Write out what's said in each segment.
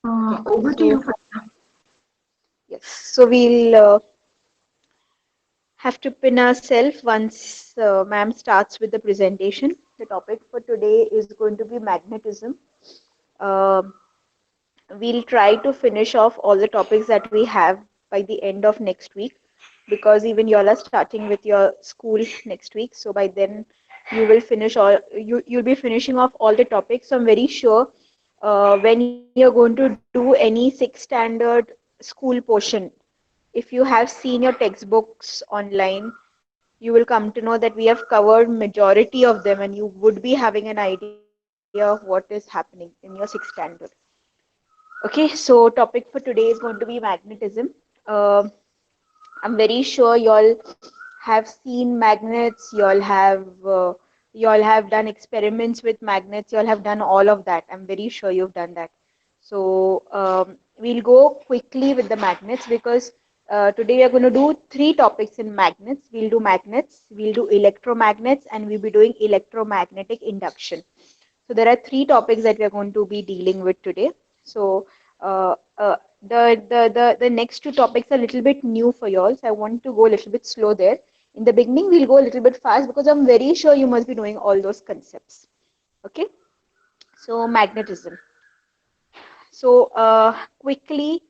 Okay, Over to you, so Fatma. yes, so we'll have to pin ourselves once ma'am starts with the presentation. The topic for today is going to be magnetism. Um we'll try to finish off all the topics that we have by the end of next week because even y'all are starting with your school next week. So by then you'll be finishing off all the topics. So I'm very sure when you're going to do any sixth standard school portion, if you have seen your textbooks online, you will come to know that we have covered majority of them and you would be having an idea of what is happening in your sixth standard. Okay, so topic for today is going to be magnetism. Uh, I'm very sure y'all have seen magnets, y'all have done experiments with magnets, y'all have done all of that. I'm very sure you've done that. So we'll go quickly with the magnets because today we are going to do three topics in magnets, we'll do electromagnets, and we'll be doing electromagnetic induction. So there are three topics that we are going to be dealing with today. So the next two topics are a little bit new for y'all. So I want to go a little bit slow there. In the beginning, we'll go a little bit fast because I'm very sure you must be knowing all those concepts. Okay. So magnetism. So quickly,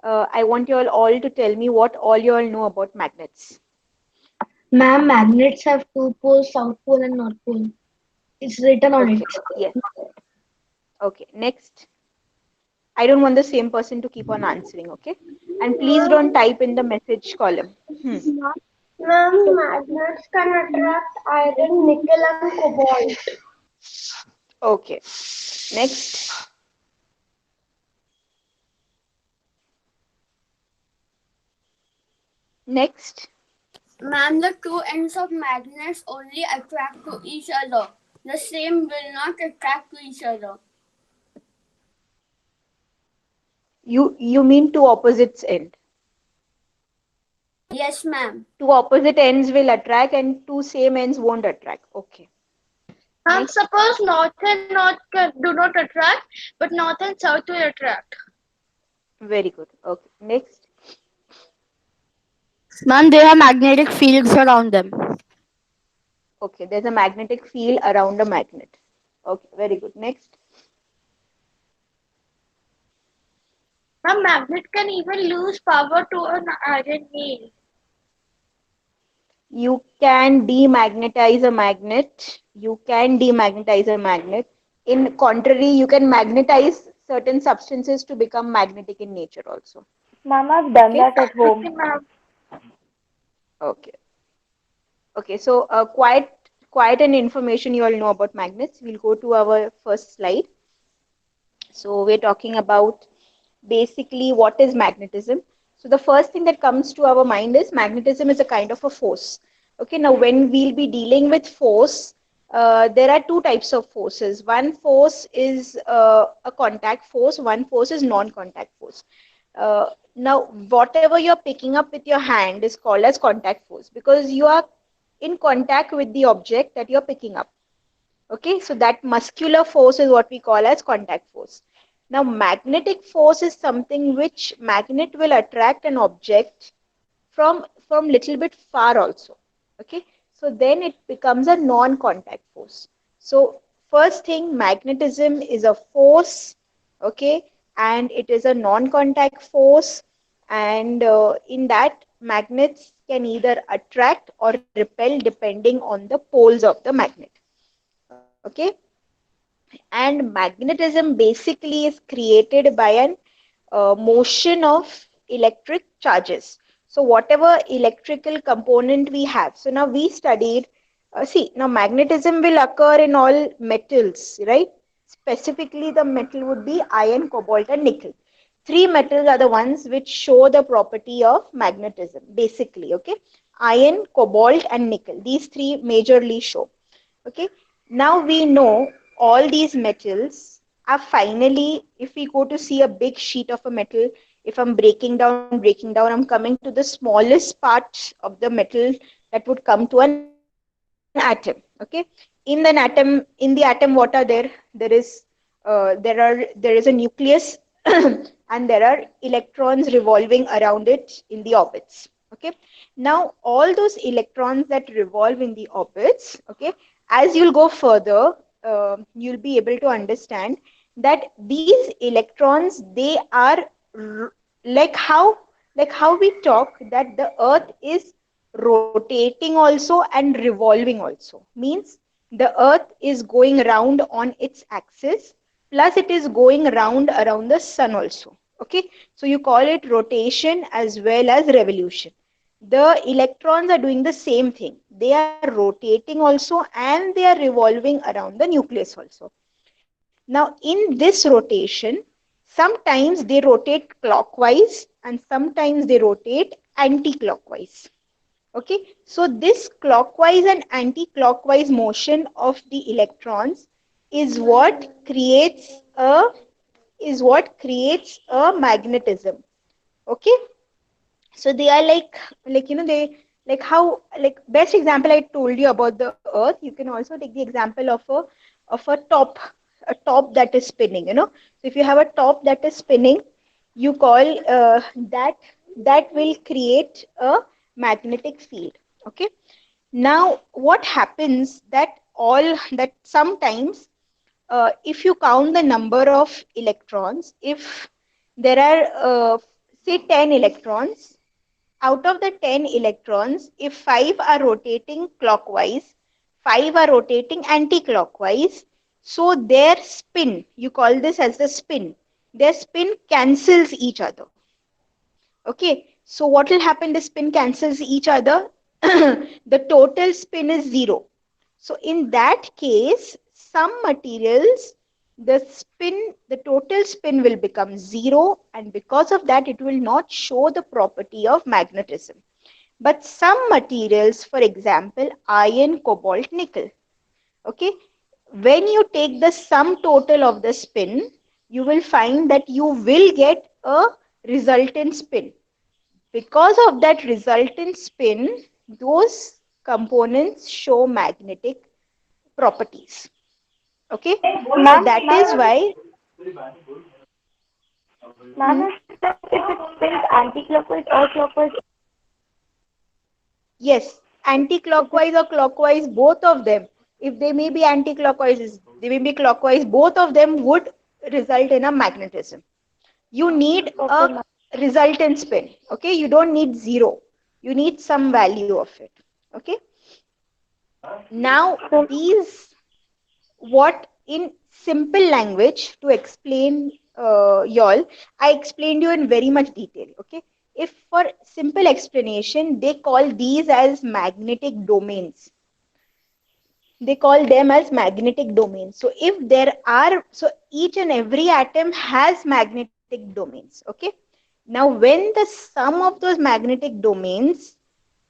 I want you all to tell me what all you all know about magnets. Ma'am, magnets have two poles, South Pole and North Pole. It's written on it. Okay. Yes. Okay. Next. I don't want the same person to keep on answering, okay? And please don't type in the message column. Hmm. Ma'am, magnets can attract iron, nickel, and cobalt. Okay. Next. Next. Ma'am, the two ends of magnets only attract to each other. The same will not attract to each other. You mean two opposites end. Yes, ma'am. Two opposite ends will attract and two same ends won't attract. Okay. Ma'am, Next. suppose north and north do not attract, but north and south will attract. Very good. Okay. Next. Ma'am, they have magnetic fields around them. Okay. There's a magnetic field around a magnet. Okay. Very good. Next. A magnet can even lose power to an iron nail. You can demagnetize a magnet. You can demagnetize a magnet. In contrary, you can magnetize certain substances to become magnetic in nature also. Ma'am, I've done Okay. that at home. Okay, ma'am. Okay. Okay. So quite an information you all know about magnets. We'll go to our first slide. So we're talking about basically what is magnetism. So the first thing that comes to our mind is magnetism is a kind of a force. Okay, now when we'll be dealing with force, there are two types of forces. One force is a contact force, one force is non-contact force. Now, whatever you're picking up with your hand is called as contact force because you are in contact with the object that you're picking up. Okay, so that muscular force is what we call as contact force. Now, magnetic force is something which magnet will attract an object from little bit far also. Okay, so then it becomes a non-contact force. So first thing, magnetism is a force, okay, and it is a non-contact force, and in that magnets can either attract or repel depending on the poles of the magnet. Okay, and magnetism basically is created by an motion of electric charges. So whatever electrical component we have, so now we studied, see, now magnetism will occur in all metals, right? Specifically the metal would be iron, cobalt and nickel. Three metals are the ones which show the property of magnetism basically. Okay, iron, cobalt and nickel, these three majorly show. Okay, now we know all these metals are finally, if we go to see a big sheet of a metal, if I'm breaking down, I'm coming to the smallest part of the metal that would come to an atom. Okay, in the atom, what are there? There is there is a nucleus and there are electrons revolving around it in the orbits. Okay, now all those electrons that revolve in the orbits, okay, as you'll go further, you'll be able to understand that these electrons, they are like how we talk that the earth is rotating also and revolving also, means the earth is going round on its axis, plus it is going round around the sun also. Okay, so you call it rotation as well as revolution. The electrons are doing the same thing, they are rotating also and they are revolving around the nucleus also. Now in this rotation, sometimes they rotate clockwise and sometimes they rotate anti-clockwise. Okay, so this clockwise and anti-clockwise motion of the electrons is what creates a magnetism. Okay, so they are like they like how, like best example I told you about the earth, you can also take the example of a top that is spinning, so if you have a top that is spinning, you call that will create a magnetic field. Okay, now what happens that all that sometimes, if you count the number of electrons, if there are say 10 electrons, out of the 10 electrons, if 5 are rotating clockwise, 5 are rotating anti-clockwise, so their spin, you call this as the spin, their spin cancels each other. Okay, so what will happen? The spin cancels each other. The total spin is zero. So in that case, some materials, the total spin will become zero, and because of that, it will not show the property of magnetism. But some materials, for example, iron, cobalt, nickel, okay, when you take the sum total of the spin, you will find that you will get a resultant spin. Because of that resultant spin, those components show magnetic properties. Okay, so Ma'am, that is why, ma'am, hmm, if it spins anti-clockwise or clockwise, yes, anti-clockwise or clockwise, both of them, if they may be anti-clockwise, they may be clockwise, both of them would result in a magnetism. You need okay, a ma'am. resultant spin. Okay, you don't need zero, you need some value of it. Okay, now So, these, what in simple language to explain y'all, I explained you in very much detail. Okay, if for simple explanation, they call these as magnetic domains, they call them as magnetic domains. So if there are, so each and every atom has magnetic domains. Okay, now when the sum of those magnetic domains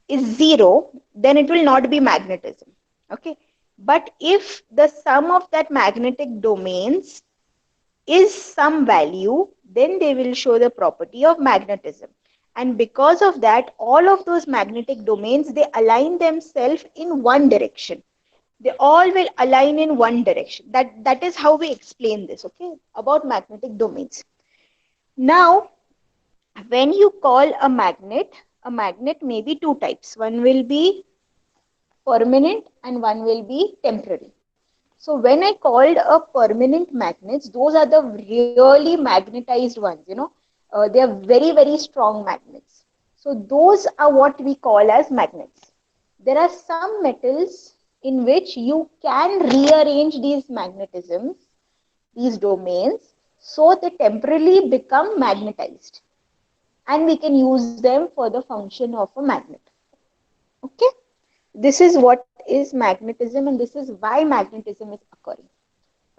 is zero, then it will not be magnetism. Okay, but if the sum of that magnetic domains is some value, then they will show the property of magnetism. And because of that, all of those magnetic domains, they align themselves in one direction. They all will align in one direction. That is how we explain this, okay, about magnetic domains. Now, when you call a magnet may be two types. One will be permanent and one will be temporary. So when I called a permanent magnets, those are the really magnetized ones, they are very, very strong magnets. So those are what we call as magnets. There are some metals in which you can rearrange these magnetisms, these domains, so they temporarily become magnetized, and we can use them for the function of a magnet. Okay, this is what is magnetism, and this is why magnetism is occurring.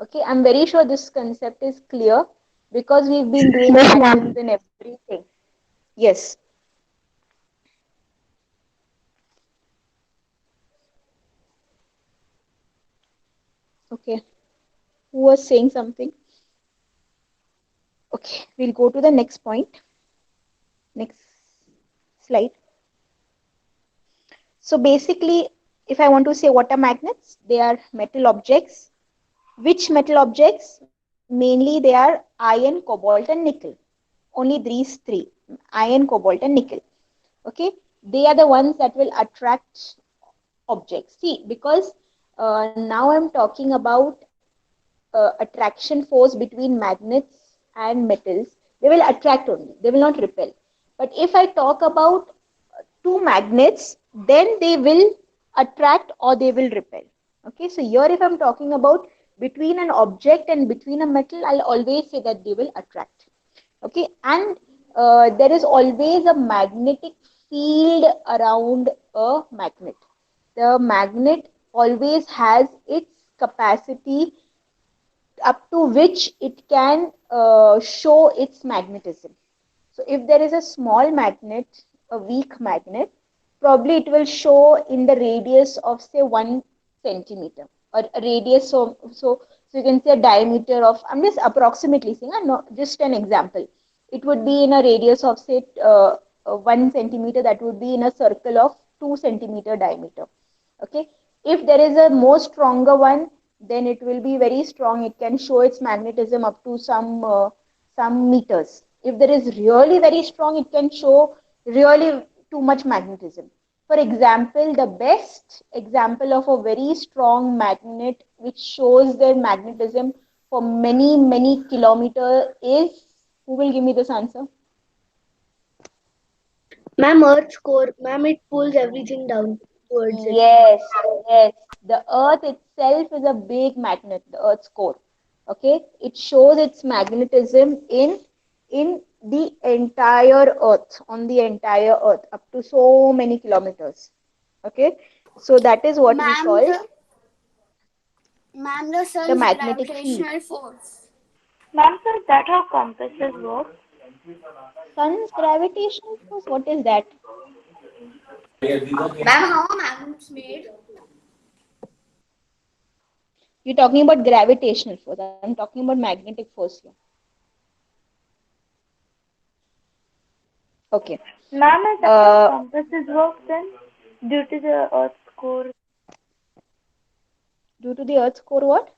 Okay, I'm very sure this concept is clear because we've been doing Yes, atoms ma'am. and everything. Yes. Okay, who was saying something? Okay, we'll go to the next point. Next slide. So basically, if I want to say what are magnets, they are metal objects. Which metal objects? mainly they are iron, cobalt, and nickel. Only these three: iron, cobalt, and nickel. Okay, they are the ones that will attract objects. See, because now I'm talking about attraction force between magnets and metals. They will attract only, they will not repel. But if I talk about two magnets, then they will attract or they will repel. Okay, so here if I'm talking about between an object and between a metal, I'll always say that they will attract. Okay, and there is always a magnetic field around a magnet. The magnet always has its capacity up to which it can show its magnetism. So if there is a small magnet, a weak magnet, probably it will show in the radius of say 1 centimeter, or a radius of, so you can say a diameter of, I'm just approximately saying, I'm not, just an example. It would be in a radius of say 1 centimeter, that would be in a circle of 2 centimeter diameter. Okay, if there is a more stronger one, then it will be very strong. It can show its magnetism up to some meters. If there is really very strong, it can show really too much magnetism. For example, the best example of a very strong magnet which shows their magnetism for many many kilometers is, who will give me this answer? Ma'am, Earth's core, ma'am, it pulls everything down towards it. Yes, yes. The Earth itself is a big magnet, the Earth's core. Okay, it shows its magnetism in the entire Earth, on the entire Earth, up to so many kilometers. Okay, so that is what we Ma'am, call the the sun's magnetic field. gravitational force. Ma'am, so is that how compasses work? Sun's gravitational force. What is that? Ma'am, how are magnets made? You're talking about gravitational force. I'm talking about magnetic force here. Okay. Ma'am, is that how Uh, compasses work then? Due to the Earth's core. due to the Earth's core, what?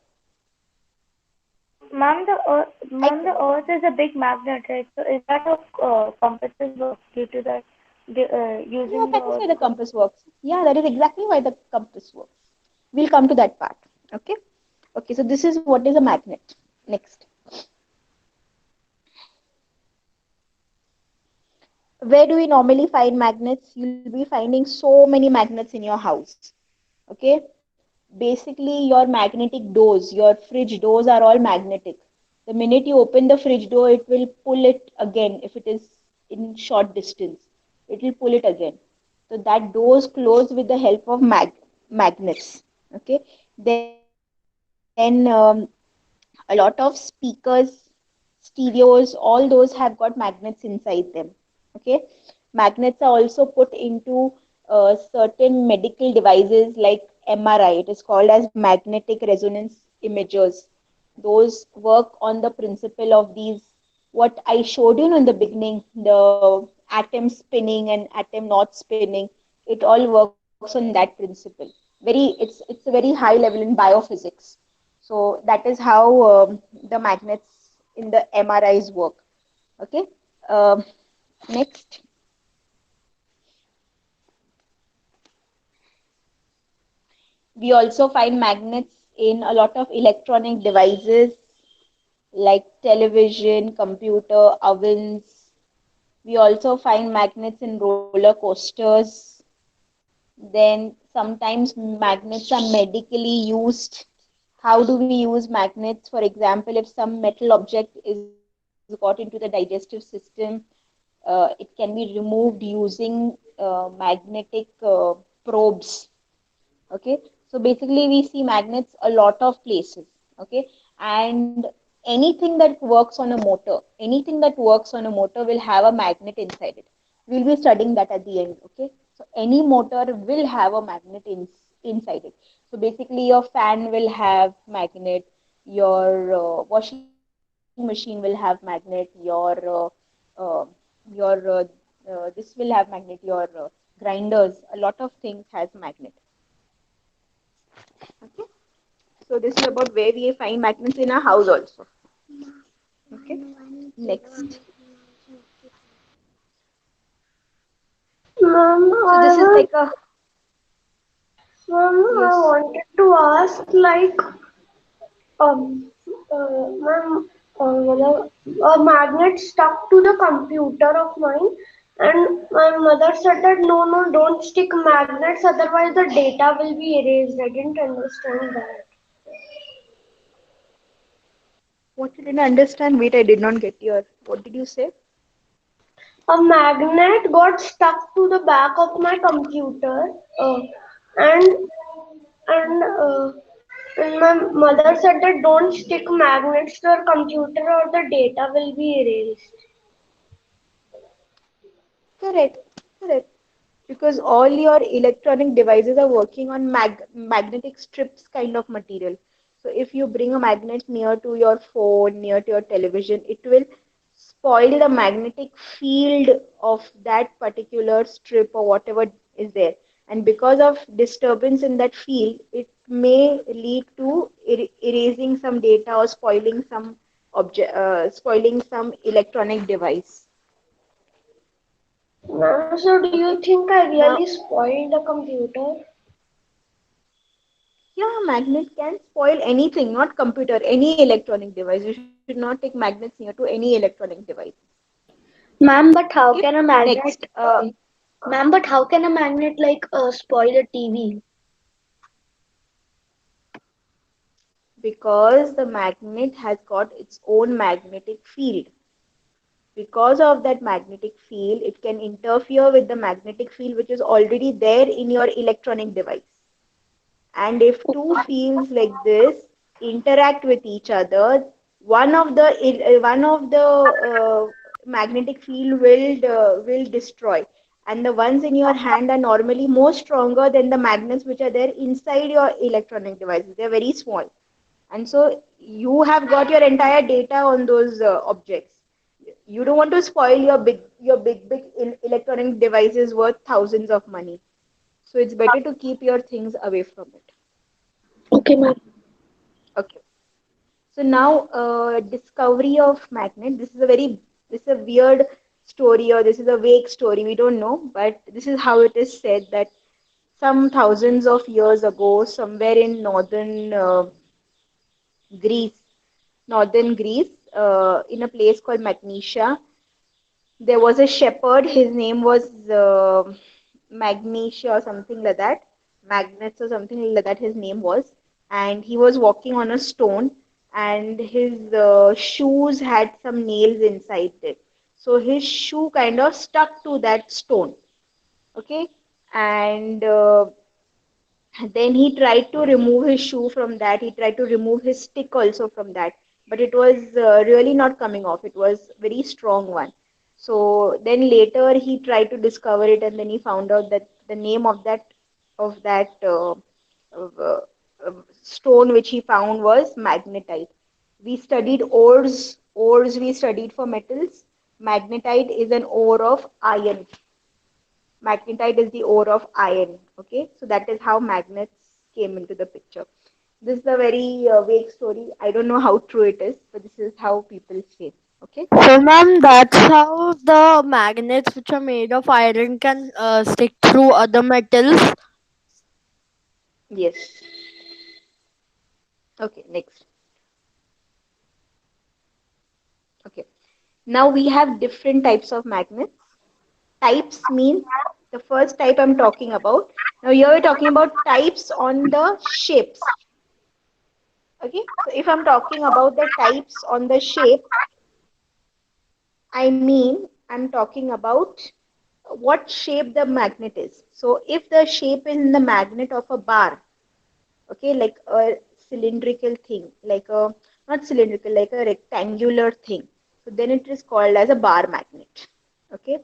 I Ma'am, the Earth is a big magnet, right? So is that how compasses work due to that, Yeah, using the that is why Earth's the core? compass works. Yeah, that is exactly why the compass works. We'll come to that part. Okay. Okay, so this is what is a magnet. Next. Where do we normally find magnets? You'll be finding so many magnets in your house. Okay. Basically, your magnetic doors, your fridge doors are all magnetic. The minute you open the fridge door, it will pull it again. If it is in short distance, it will pull it again. So that doors close with the help of magnets. Okay. Then a lot of speakers, stereos, all those have got magnets inside them. Okay, magnets are also put into certain medical devices like MRI. It is called as magnetic resonance imagers. Those work on the principle of these, what I showed you in the beginning, the atom spinning and atom not spinning. It all works on that principle. It's a very high level in biophysics. So that is how the magnets in the MRIs work. Okay. Um, Next, we also find magnets in a lot of electronic devices like television, computer, ovens. We also find magnets in roller coasters. Then sometimes magnets are medically used. How do we use magnets? For example, if some metal object is got into the digestive system, it can be removed using magnetic probes. Okay, so basically we see magnets a lot of places. Okay, and anything that works on a motor will have a magnet inside it. We'll be studying that at the end. Okay, so any motor will have a magnet inside it. So basically your fan will have magnet, your washing machine will have magnet, uh, your this will have magnet, your grinders, a lot of things has magnet. Okay, so this is about where we find magnets in our house also. Okay, next. Ma'am, So this is like a, I yes. wanted to ask, like, ma'am, a magnet stuck to the computer of mine, and my mother said that no, no, don't stick magnets, otherwise the data will be erased. I didn't understand that. What you didn't understand? Wait, I did not get your. What did you say? A magnet got stuck to the back of my computer, and and my mother said that don't stick magnets to your computer or the data will be erased. Correct, correct. Because all your electronic devices are working on magnetic strips kind of material. So if you bring a magnet near to your phone, near to your television, it will spoil the magnetic field of that particular strip or whatever is there. And because of disturbance in that field, it may lead to erasing some data or spoiling some object, spoiling some electronic device. Ma'am, so do you think I really Now, spoiled the computer? yeah, magnet can spoil anything, not computer, any electronic device. You should not take magnets near to any electronic device. Ma'am, but how Okay, can a next. magnet, ma'am, but how can a magnet like spoil a TV? Because the magnet has got its own magnetic field. Because of that magnetic field, it can interfere with the magnetic field which is already there in your electronic device. And if two fields like this interact with each other, one of the magnetic field will destroy, and the ones in your hand are normally more stronger than the magnets which are there inside your electronic devices. They are very small, and so you have got your entire data on those objects. You don't want to spoil your big electronic devices worth thousands of money, so it's better to keep your things away from it. Okay, ma'am. Okay. So now, discovery of magnet. This is a weird story, or this is a vague story. We don't know, but this is how it is said that some thousands of years ago, somewhere in Greece, northern Greece, in a place called Magnesia, there was a shepherd. His name was Magnesia or something like that. Magnets or something like that. His name was, and he was walking on a stone, and his shoes had some nails inside it. So his shoe kind of stuck to that stone. Okay, and then he tried to remove his shoe from that. He tried to remove his stick also from that, but it was really not coming off. It was very strong one. So then later he tried to discover it, and then he found out that the name of that stone which he found was magnetite. We studied ores. Ores we studied for metals. Magnetite is an ore of iron. Magnetite is the ore of iron. Okay, so that is how magnets came into the picture. This is a very vague story. I don't know how true it is, but this is how people say. Okay. So, ma'am, that's how the magnets which are made of iron can stick through other metals. Yes. Okay. Next. Okay. Now we have different types of magnets. Types means the first type I'm talking about. Now here we're talking about types on the shapes. Okay. So if I'm talking about the types on the shape, I mean, I'm talking about what shape the magnet is. So if the shape is in the magnet of a bar, okay, like a cylindrical thing, like a not cylindrical, like a rectangular thing, so then it is called as a bar magnet. Okay.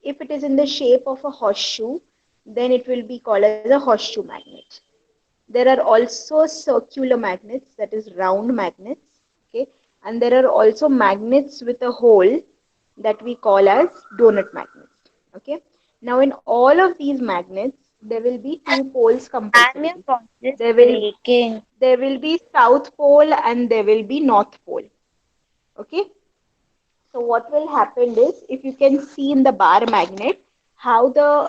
If it is in the shape of a horseshoe, then it will be called as a horseshoe magnet. There are also circular magnets, that is round magnets. Okay, and there are also magnets with a hole that we call as donut magnets. Okay, now in all of these magnets there will be two poles I'm your compulsorily. voice is there will breaking. there will be south pole and there will be north pole. Okay, So what will happen is, if you can see in the bar magnet how the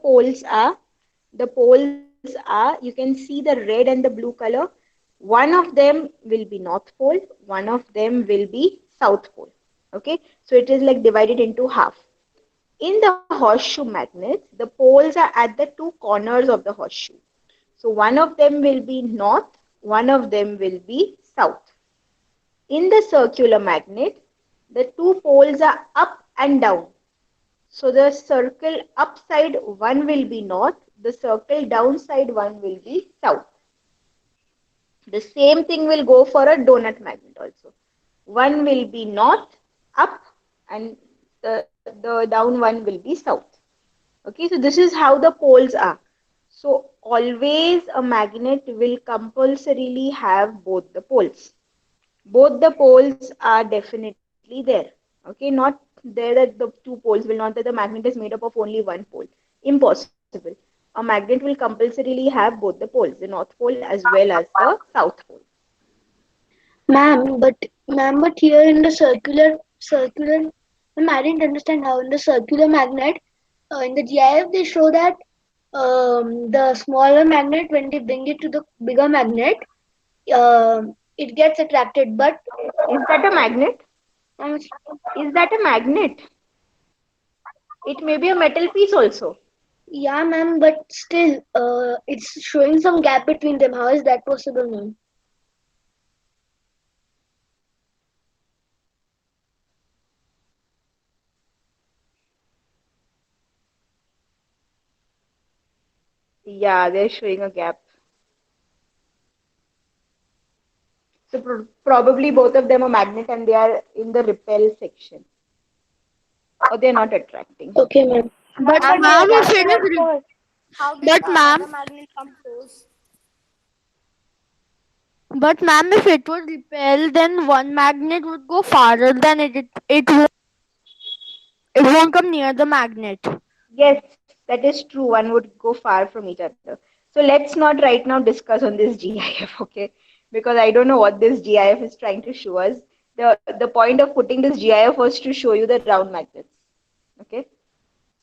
poles are, you can see the red and the blue color. One of them will be north pole, one of them will be south pole. Okay, so it is like divided into half. In the horseshoe magnets, the poles are at the two corners of the horseshoe. So one of them will be north, one of them will be south. In the circular magnet, the two poles are up and down. So the circle upside one will be north, the circle downside one will be south. The same thing will go for a donut magnet also. One will be north, up, and the down one will be south. Okay, so this is how the poles are. So always a magnet will compulsorily have both the poles. Both the poles are definitely there. Okay, not there that the two poles will not, that the magnet is made up of only one pole. Impossible. A magnet will compulsorily have both the poles, the north pole as well as the south pole. Ma'am, but here in the circular, ma'am, I didn't understand how in the circular magnet, in the GIF they show that the smaller magnet when they bring it to the bigger magnet, it gets attracted. But Is that a magnet? um, Is that a magnet? It may be a metal piece also. yeah, ma'am, but still, it's showing some gap between them. How is that possible, ma'am? Yeah, they're showing a gap. So probably both of them are magnet and they are in the repel section. Or they're not attracting. Okay, ma'am. But Ma'am, but ma'am, they if it attracted at is, first. How did but the ma'am, another magnet come close? but ma'am, if it would repel, then one magnet would go farther than it won't come near the magnet. Yes, that is true. One would go far from each other. So let's not right now discuss on this GIF, okay? Because I don't know what this GIF is trying to show us. The point of putting this GIF was to show you the round magnets, okay?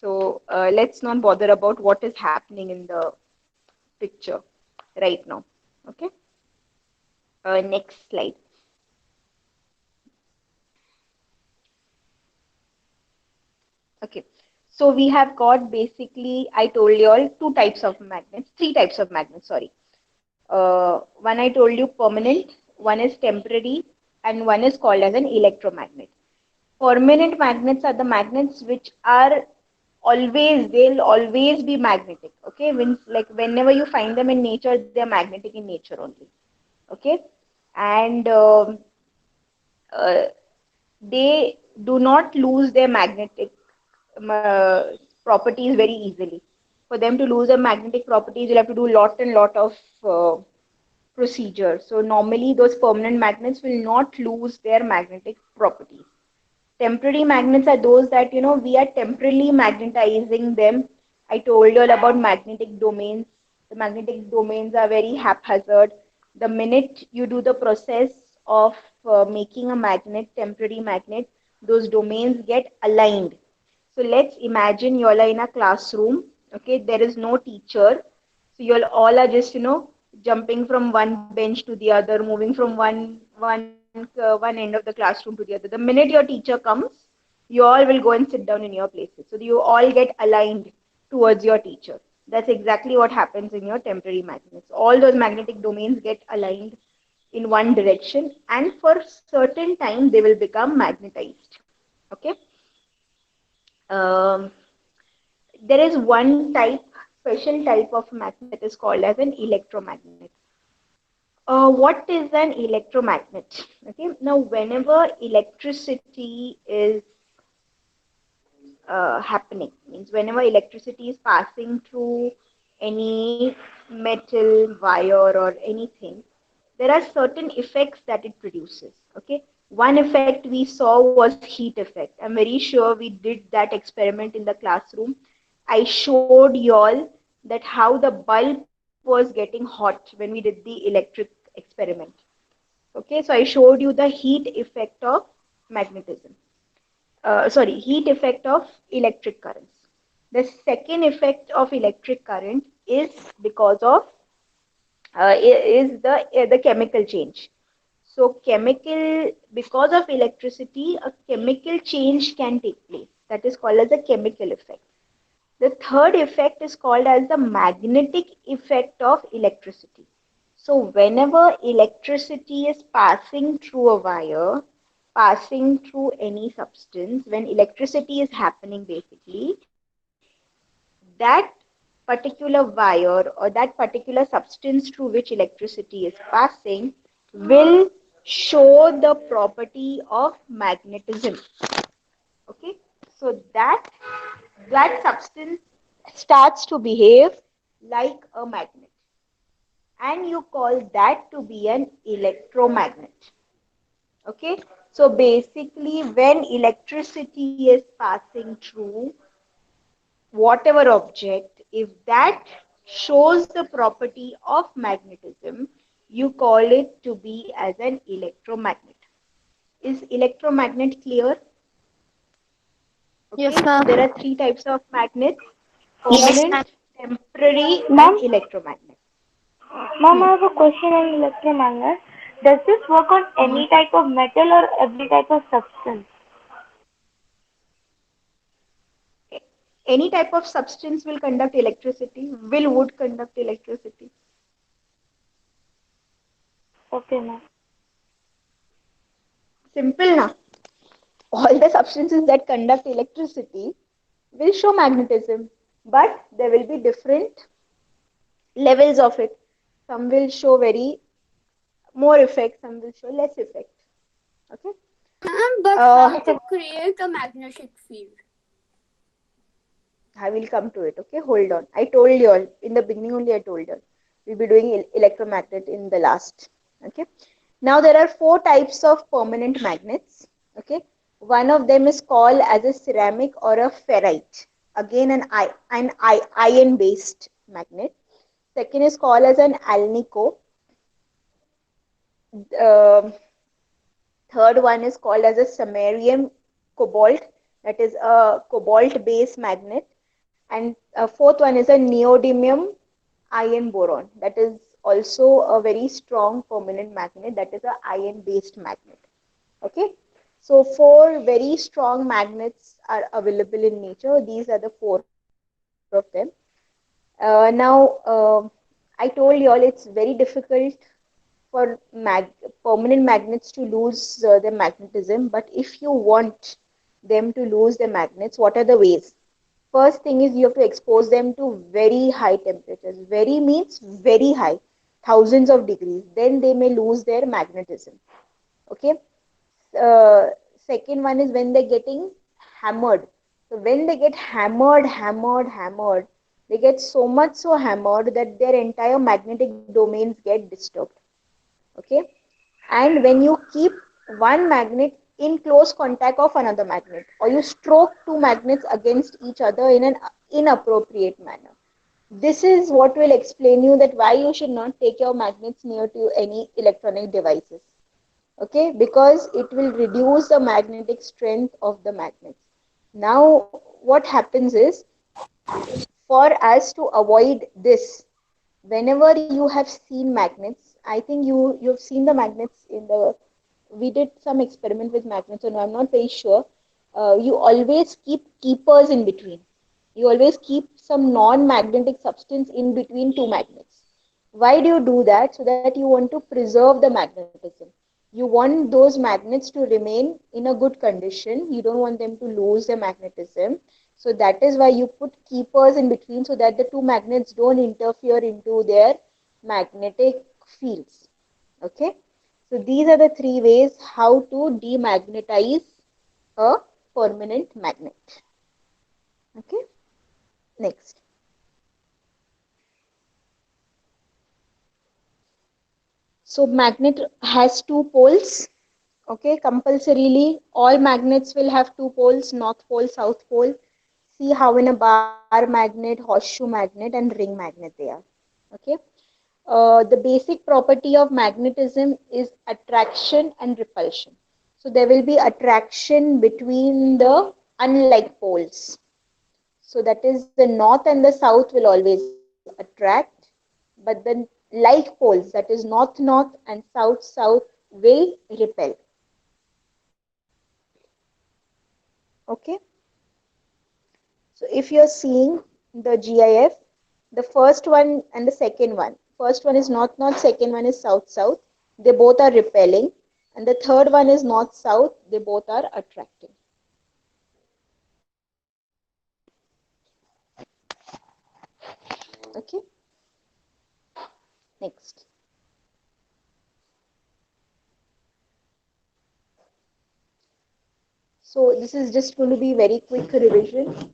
So let's not bother about what is happening in the picture right now, okay? Next slide. Okay, so we have got basically, I told you all two types of magnets, three types of magnets, sorry. One I told you permanent, one is temporary, and one is called as an electromagnet. Permanent magnets are the magnets which are they'll always be magnetic. Okay, when, like whenever you find them in nature, they're magnetic in nature only. Okay, and uh, they do not lose their magnetic properties very easily. For them to lose their magnetic properties, you'll have to do lot and lot of procedure. So normally those permanent magnets will not lose their magnetic properties. Temporary magnets are those that, we are temporarily magnetizing them. I told you all about magnetic domains. The magnetic domains are very haphazard. The minute you do the process of making a magnet, temporary magnet, those domains get aligned. So let's imagine you all are in a classroom. Okay, there is no teacher. So you all are just, jumping from one bench to the other, moving from one end of the classroom to the other. The minute your teacher comes, you all will go and sit down in your places. So you all get aligned towards your teacher. That's exactly what happens in your temporary magnets. All those magnetic domains get aligned in one direction, and for certain time they will become magnetized. Okay. Um, there is one special type of magnet that is called as an electromagnet. What is an electromagnet? Okay, now whenever electricity is happening, means whenever electricity is passing through any metal wire or anything, there are certain effects that it produces. Okay, one effect we saw was heat effect. I'm very sure we did that experiment in the classroom. I showed y'all that how the bulb was getting hot when we did the electric experiment. Okay, so I showed you the heat effect of magnetism. heat effect of electric currents. The second effect of electric current is because of is the chemical change. So chemical, because of electricity, a chemical change can take place. That is called as a chemical effect. The third effect is called as the magnetic effect of electricity. So whenever electricity is passing through a wire, passing through any substance, when electricity is happening basically, that particular wire or that particular substance through which electricity is passing will show the property of magnetism. Okay, so that substance starts to behave like a magnet, and you call that to be an electromagnet. Okay, so basically when electricity is passing through whatever object, if that shows the property of magnetism, you call it to be as an electromagnet. Is electromagnet clear? Yes, Okay, so ma'am. there are three types of magnets: Yes, ma'am. permanent, temporary, and Ma'am, electromagnet. ma'am, I Hmm. have a question on electromagnet. Does this work on Hmm. any type of metal or every type of substance? Any type of substance will conduct electricity. Will wood conduct electricity? Okay, ma'am. Simple now. All the substances that conduct electricity will show magnetism, but there will be different levels of it. Some will show very more effect, some will show less effect. Okay. But how Uh, to create a magnetic field? I will come to it. Okay, hold on. I told you all in the beginning only. I told you we'll be doing electromagnet in the last. Okay. Now there are four types of permanent magnets. Okay. One of them is called as a ceramic or a ferrite. Again, iron based magnet. Second is called as an alnico. Uh, Third one is called as a samarium cobalt, that is a cobalt based magnet. And fourth one is a neodymium iron boron, that is also a very strong permanent magnet, that is a iron based magnet. Okay, so four very strong magnets are available in nature. These are the four of them. Now, I told you all it's very difficult for permanent magnets to lose their magnetism. But if you want them to lose their magnets, what are the ways? First thing is you have to expose them to very high temperatures. Very means very high, thousands of degrees. Then they may lose their magnetism. Okay. Second one is when they're getting hammered. So when they get hammered, they get so much so hammered that their entire magnetic domains get disturbed. Okay, and when you keep one magnet in close contact of another magnet, or you stroke two magnets against each other in an inappropriate manner, this is what will explain you that why you should not take your magnets near to any electronic devices. Okay, because it will reduce the magnetic strength of the magnets. Now what happens is, for us to avoid this, whenever you have seen magnets, I think you've seen the magnets in the, we did some experiment with magnets, and I'm not very sure. You always keep keepers in between. You always keep some non-magnetic substance in between two magnets. Why do you do that? So that you want to preserve the magnetism. You want those magnets to remain in a good condition. You don't want them to lose their magnetism. So that is why you put keepers in between, so that the two magnets don't interfere into their magnetic fields. Okay. So these are the three ways how to demagnetize a permanent magnet. Okay. Next. So magnet has two poles. Okay, compulsorily all magnets will have two poles: north pole, south pole. See how in a bar magnet, horseshoe magnet, and ring magnet they are. Okay. The basic property of magnetism is attraction and repulsion. So there will be attraction between the unlike poles. So that is the north and the south will always attract, but the like poles, that is north north and south south, will repel. Okay. So if you're seeing the GIF, the first one and the second one, first one is north north, second one is south south. They both are repelling, and the third one is north south. They both are attracting. Okay. Next. So this is just going to be very quick revision.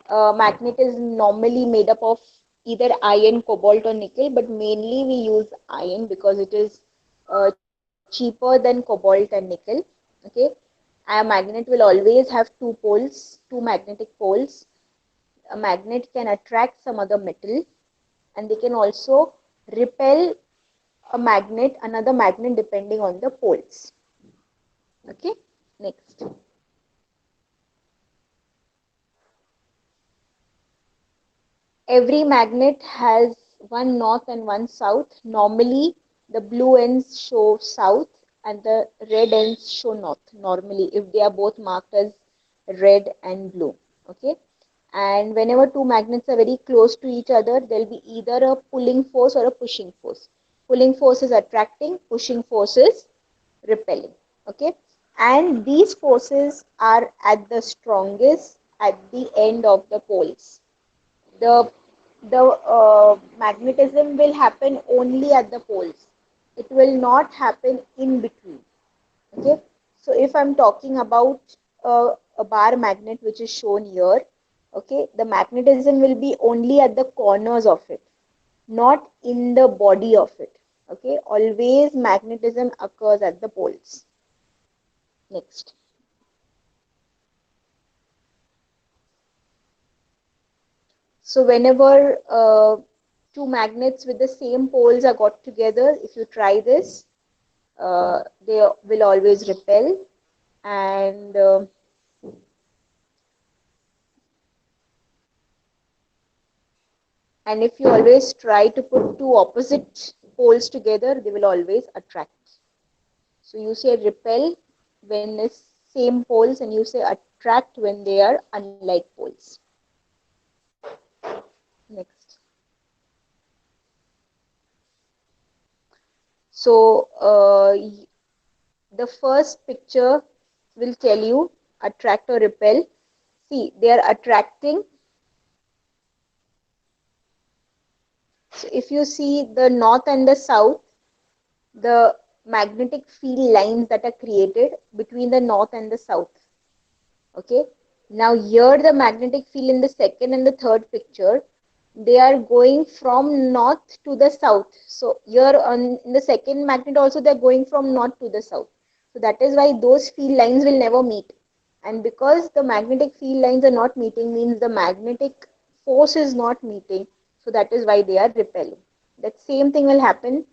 Magnet is normally made up of either iron, cobalt, or nickel, but mainly we use iron because it is cheaper than cobalt and nickel. Okay, a magnet will always have two poles, two magnetic poles. A magnet can attract some other metal, and they can also repel a magnet, another magnet, depending on the poles. Okay, next. Every magnet has one north and one south. Normally, the blue ends show south and the red ends show north. Normally, if they are both marked as red and blue. Okay. And whenever two magnets are very close to each other, there will be either a pulling force or a pushing force. Pulling force is attracting, pushing force is repelling. Okay. And these forces are at the strongest at the end of the poles. The magnetism will happen only at the poles. It will not happen in between. Okay. So if I'm talking about a bar magnet which is shown here, okay, the magnetism will be only at the corners of it, not in the body of it. Okay. Always magnetism occurs at the poles. Next. So whenever two magnets with the same poles are got together, if you try this, they will always repel. And if you always try to put two opposite poles together, they will always attract. So you say repel when it's same poles, and you say attract when they are unlike poles. Next. So the first picture will tell you attract or repel. See, they are attracting. So if you see the north and the south, the magnetic field lines that are created between the north and the south. Okay. Now here the magnetic field in the second and the third picture, they are going from north to the south. So here on in the second magnet also they are going from north to the south. So that is why those field lines will never meet. And because the magnetic field lines are not meeting, means the magnetic force is not meeting. So that is why they are repelling. That same thing will happen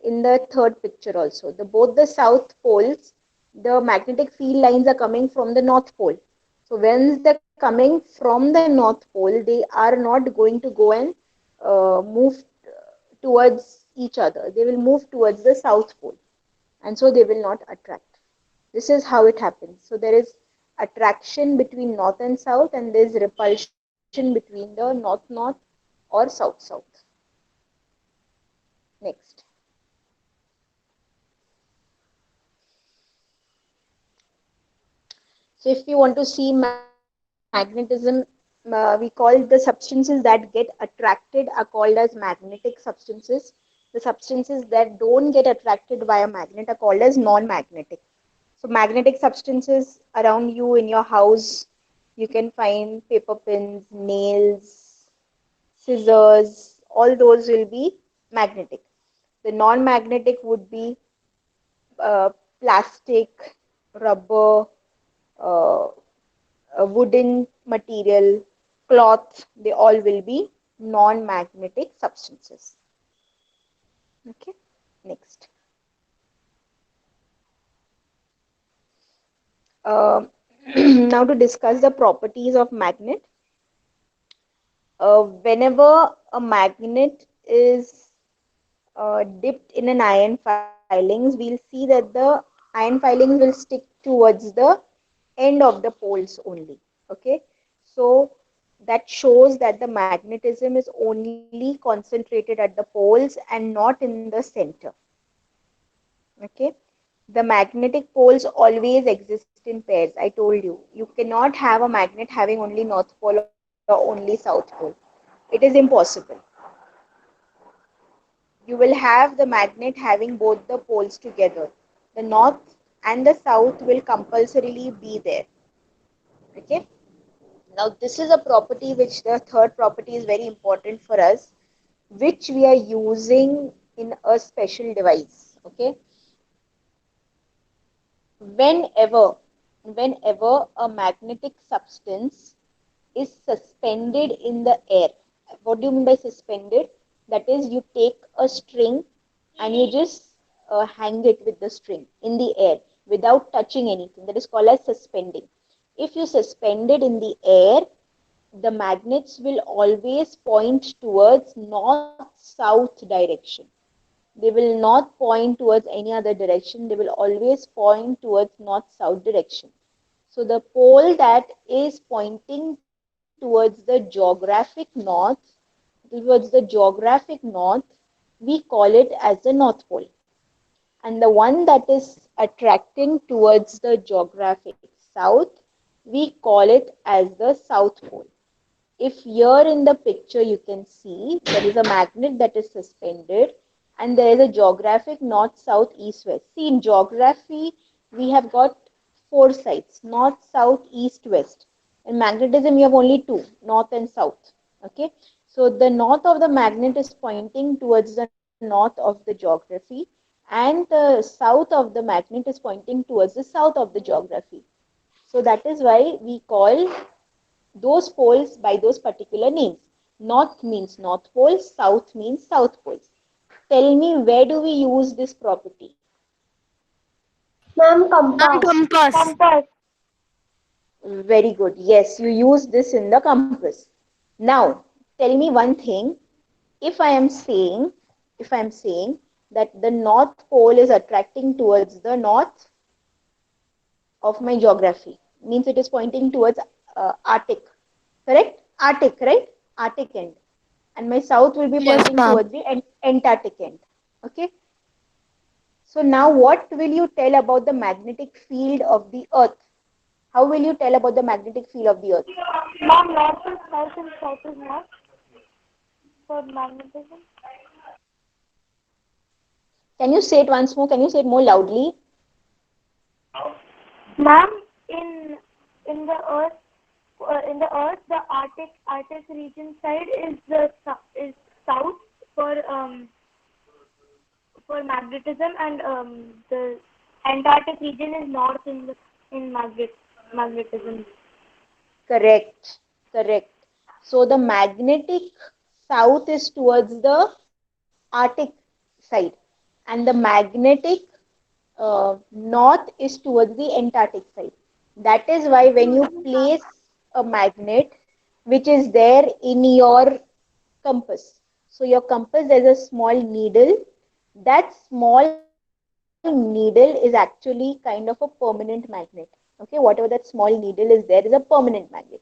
in the third picture also. Both the south poles, the magnetic field lines are coming from the north pole. So when they're coming from the north pole, they are not going to go and move towards each other. They will move towards the south pole, and so they will not attract. This is how it happens. So there is attraction between north and south, and there is repulsion between the north north or south south. Next. So if you want to see magnetism, we call the substances that get attracted are called as magnetic substances. The substances that don't get attracted by a magnet are called as non-magnetic. So magnetic substances around you in your house, you can find paper pins, nails, scissors, all those will be magnetic. The non-magnetic would be plastic, rubber, uh, a wooden material, cloth, they all will be non-magnetic substances. Okay, next. Uh, now to discuss the properties of magnet. Whenever a magnet is dipped in an iron filings, we'll see that the iron filings will stick towards the end of the poles only. Okay, so that shows that the magnetism is only concentrated at the poles and not in the center. Okay, the magnetic poles always exist in pairs. I told you cannot have a magnet having only north pole or only south pole. It is impossible. You will have the magnet having both the poles together. The north and the south will compulsorily be there. Okay. Now this is a property which the third property is very important for us, which we are using in a special device. Okay. Whenever a magnetic substance is suspended in the air. What do you mean by suspended? That is, you take a string and you just hang it with the string in the air without touching anything. That is called as suspending. If you suspend it in the air, the magnets will always point towards north-south direction. They will not point towards any other direction. They will always point towards north-south direction. So the pole that is pointing towards the geographic north, we call it as the North Pole. And the one that is attracting towards the geographic south, we call it as the South Pole. If here in the picture you can see there is a magnet that is suspended and there is a geographic north, south, east, west. See, in geography we have got four sides: north, south, east, west. In magnetism you have only two: north and south. Okay, so the north of the magnet is pointing towards the north of the geography, and the south of the magnet is pointing towards the south of the geography. So that is why we call those poles by those particular names. North means North Pole, South means South Poles. Tell me, where do we use this property? Ma'am, Ma'am, compass. compass. Compass. Very good. Yes, you use this in the compass. Now, tell me one thing. If I am saying, if I am saying that the North Pole is attracting towards the north of my geography, means it is pointing towards Arctic, correct? Arctic, right? Arctic end. And my south will be Yes, pointing ma'am. towards the Antarctic end. Okay. So now what will you tell about the magnetic field of the earth? How will you tell about the magnetic field of the earth? Ma'am, north is south and south is north for magnetism. Can you say it once more? Can you say it more loudly? Ma'am, in the earth, the Arctic region side is is south for magnetism, and the Antarctic region is north in magnetism. Correct. Correct. So the magnetic south is towards the Arctic side, and the magnetic north is towards the Antarctic side. That is why when you place a magnet which is there in your compass, so your compass there's a small needle. That small needle is actually kind of a permanent magnet. Okay, whatever that small needle is there is a permanent magnet.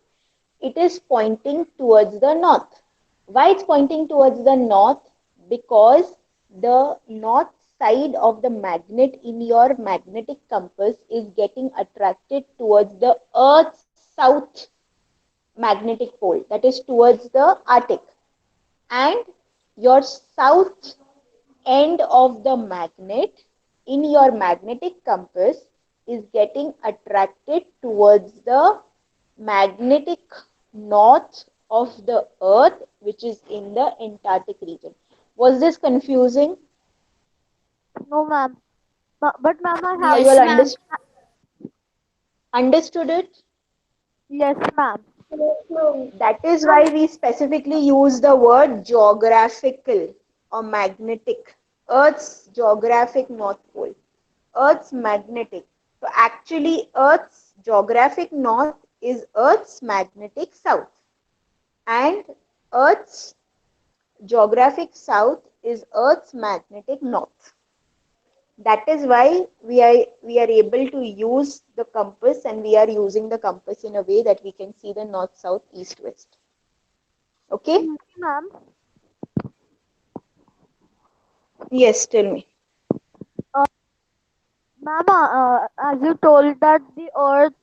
It is pointing towards the north. Why it's pointing towards the north? Because the north side of the magnet in your magnetic compass is getting attracted towards the Earth's south magnetic pole, that is towards the Arctic. And your south end of the magnet in your magnetic compass is getting attracted towards the magnetic north of the earth, which is in the Antarctic region. Was this confusing? No, ma'am. But ma'am, I Are have. you all Yes, ma'am. understood it? Yes, ma'am. Yes, ma'am. That is why we specifically use the word geographical or magnetic. Earth's geographic North Pole. Earth's magnetic. So actually Earth's geographic north is Earth's magnetic south, and Earth's geographic south is Earth's magnetic north. That is why we are able to use the compass, and we are using the compass in a way that we can see the north, south, east, west. Okay? Ma'am, Yes, tell me. ma'am, as you told that the Earth,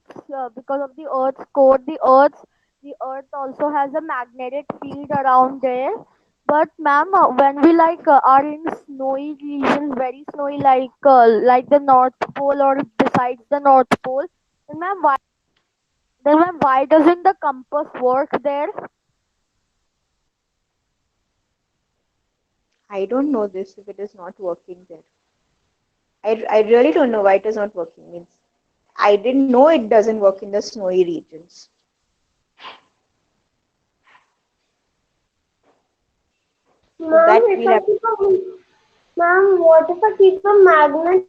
because of the Earth's core, the Earth also has a magnetic field around there. But ma'am, when we are in snowy regions, very snowy, like the North Pole or besides the North Pole, then ma'am, why doesn't the compass work there? I don't know this if it is not working there. I really don't know why it is not working. Means I didn't know it doesn't work in the snowy regions. So Ma'am, that if we'll I have, keep a ma'am, what if I keep a magnet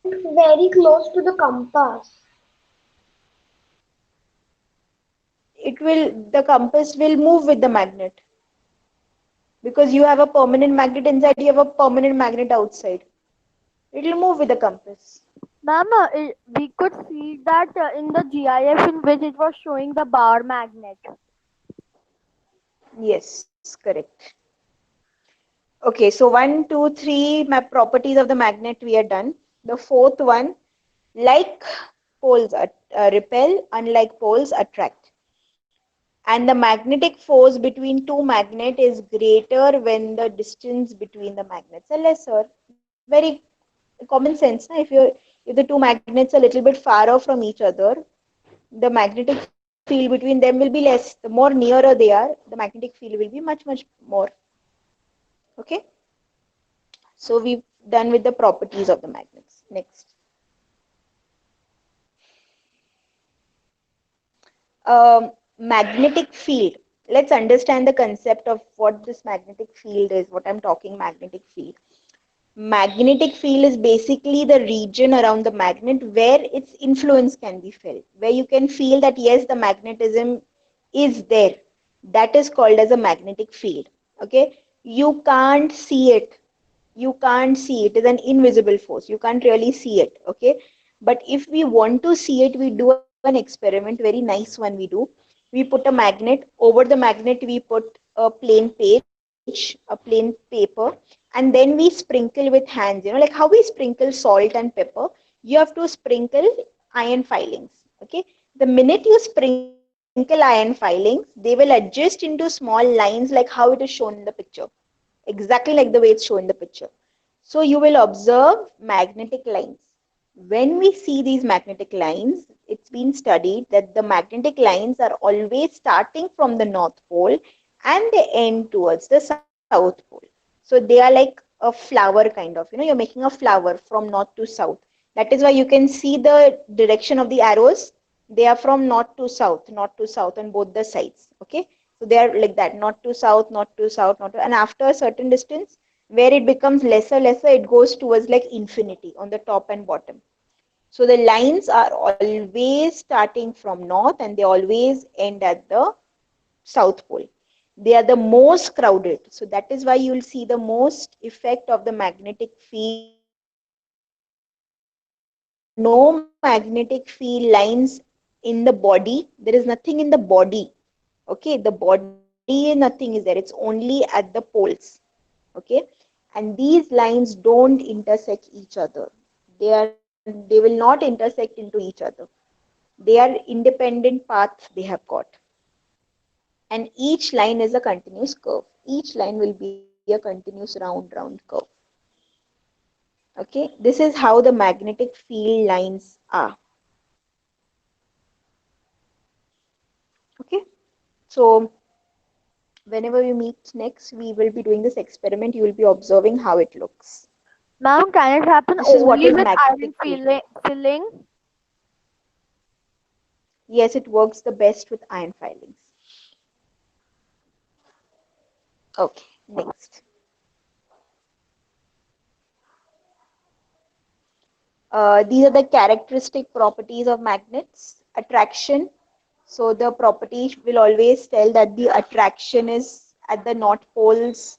very close to the compass? the compass will move with the magnet, because you have a permanent magnet inside, you have a permanent magnet outside. It will move with the compass. Ma'am, we could see that in the GIF in which it was showing the bar magnet. Yes, correct. Okay, so one, two, three properties of the magnet we are done. The fourth one, like poles repel, unlike poles attract. And the magnetic force between two magnets is greater when the distance between the magnets are lesser. Very common sense. Na? If the two magnets are a little bit far off from each other, the magnetic field between them will be less. The more nearer they are, the magnetic field will be much more. Okay. So we've done with the properties of the magnets. Next. Magnetic field. Let's understand the concept of what this magnetic field is, what I'm talking magnetic field. Magnetic field is basically the region around the magnet where its influence can be felt, where you can feel that yes, the magnetism is there. That is called as a magnetic field. Okay, you can't see it. You can't see it. It is an invisible force. You can't really see it. Okay, but if we want to see it, we do an experiment, very nice one we do. We put a magnet. Over the magnet we put a plain page, a plain paper, and then we sprinkle with hands, like how we sprinkle salt and pepper. You have to sprinkle iron filings. Okay, the minute you sprinkle iron filings, they will adjust into small lines like how it is shown in the picture, exactly like the way it's shown in the picture. So you will observe magnetic lines. When we see these magnetic lines, it's been studied that the magnetic lines are always starting from the North Pole and they end towards the South Pole. So they are like a flower kind of, you're making a flower from north to south. That is why you can see the direction of the arrows. They are from north to south on both the sides. Okay. So they are like that, north to south, north to south, north to, and after a certain distance, where it becomes lesser, it goes towards like infinity on the top and bottom. So the lines are always starting from north and they always end at the South Pole. They are the most crowded. So that is why you will see the most effect of the magnetic field in the North Pole. There are no magnetic field lines in the body. There is nothing in the body. Okay, the body, nothing is there. It's only at the poles. Okay, and these lines don't intersect each other. They will not intersect into each other. They are independent paths they have got, and each line is a continuous curve. Each line will be a continuous round curve. Okay, this is how the magnetic field lines are. Okay, so whenever we meet next, we will be doing this experiment. You will be observing how it looks. Ma'am, can it happen This is what only is with magnetic iron field. filling? Yes, it works the best with iron filings. Okay, next. These are the characteristic properties of magnets. Attraction. So the property will always tell that the attraction is at the north poles,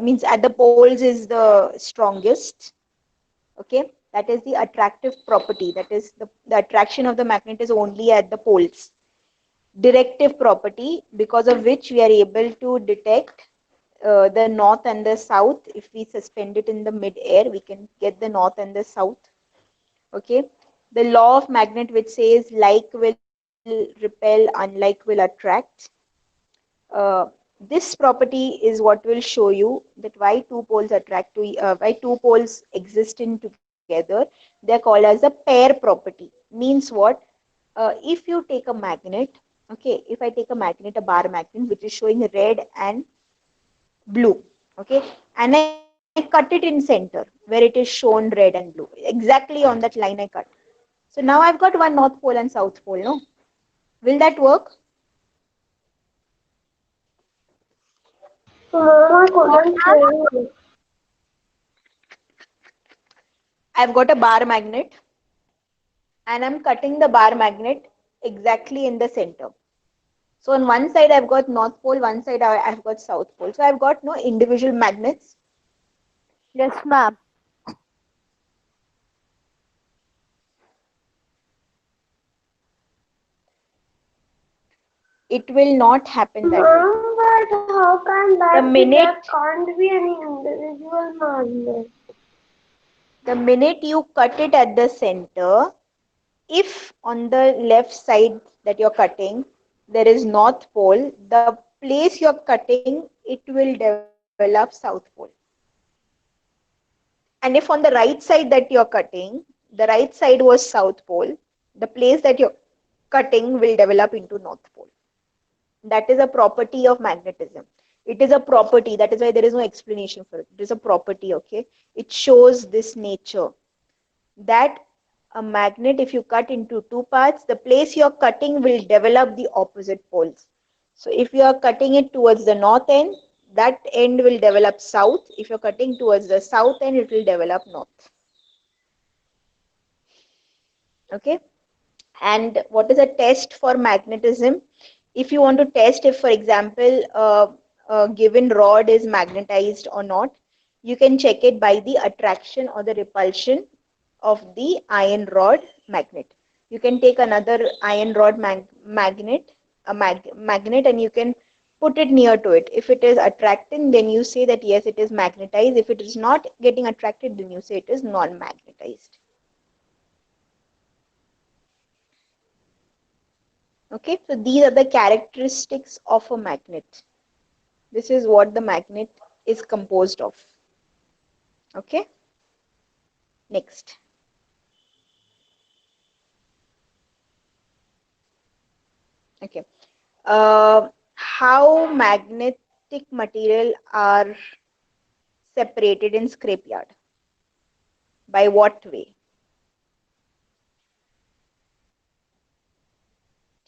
means at the poles is the strongest. Okay, that is the attractive property. That is the attraction of the magnet is only at the poles. Directive property, because of which we are able to detect the north and the south. If we suspend it in the mid-air, we can get the north and the south. Okay, the law of magnet, which says like will repel, unlike will attract. This property is what will show you that why two poles attract to why two poles exist in together. They're called as a pair property. Means what? If you take a magnet, okay, if I take a magnet, a bar magnet, which is showing red and blue, okay, and I cut it in center where it is shown red and blue, exactly on that line I cut. So now I've got one north pole and south pole, no? Will that work? Mom, I couldn't hear you. I've got a bar magnet and I'm cutting the bar magnet exactly in the center. So on one side I've got north pole, one side I've got south pole. So I've got no individual magnets. Yes, ma'am. It will not happen that way. Mom, but how can The that be? There minute can't be any individual magnet. the minute you cut it at the center, if on the left side that you're cutting there is north pole, the place you're cutting it will develop south pole. And if on the right side that you're cutting, the right side was south pole, the place that you're cutting will develop into north pole. That is a property of magnetism. It is a property, that is why there is no explanation for it. It is a property, okay? It shows this nature that a magnet, if you cut into two parts, the place you're cutting will develop the opposite poles. So if you are cutting it towards the north end, that end will develop south. If you're cutting towards the south end, it will develop north. Okay. And what is a test for magnetism? If you want to test if, for example, a given rod is magnetized or not, you can check it by the attraction or the repulsion of the iron rod magnet. You can take another iron rod magnet, magnet, and you can put it near to it. If it is attracting, then you say that yes, it is magnetized. If it is not getting attracted, then you say it is non-magnetized. Okay, so these are the characteristics of a magnet. This is what the magnet is composed of. Okay, next. Okay, how magnetic material are separated in scrapyard? By what way?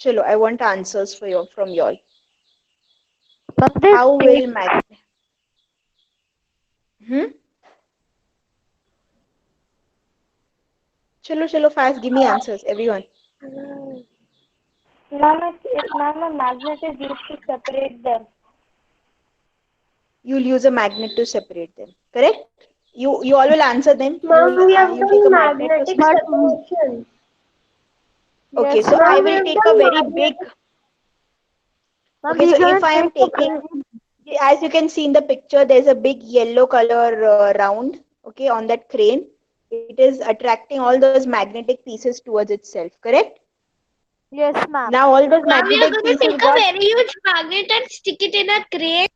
Chalo, I want answers for you from you all. Ma'am, they How take will magnet? Hmm? Chalo, fast. Give me answers, everyone. Ma'am, a magnet is used to separate them. You'll use a magnet to separate them. Correct? You all will answer them. Ma'am, we have You'll take a done magnet to magnetic separate. but separation. Okay, yes, so I Ma'am, we will have take a done very big. magnetic. ma'am, Okay, we're so gonna if I am take a taking, as you can see in the picture, there's a big yellow color round, okay, on that crane. It is attracting all those magnetic pieces towards itself, correct? yes, ma'am. Now all those Ma'am, we are magnetic going to pieces take a got, very huge magnet and stick it in a crane.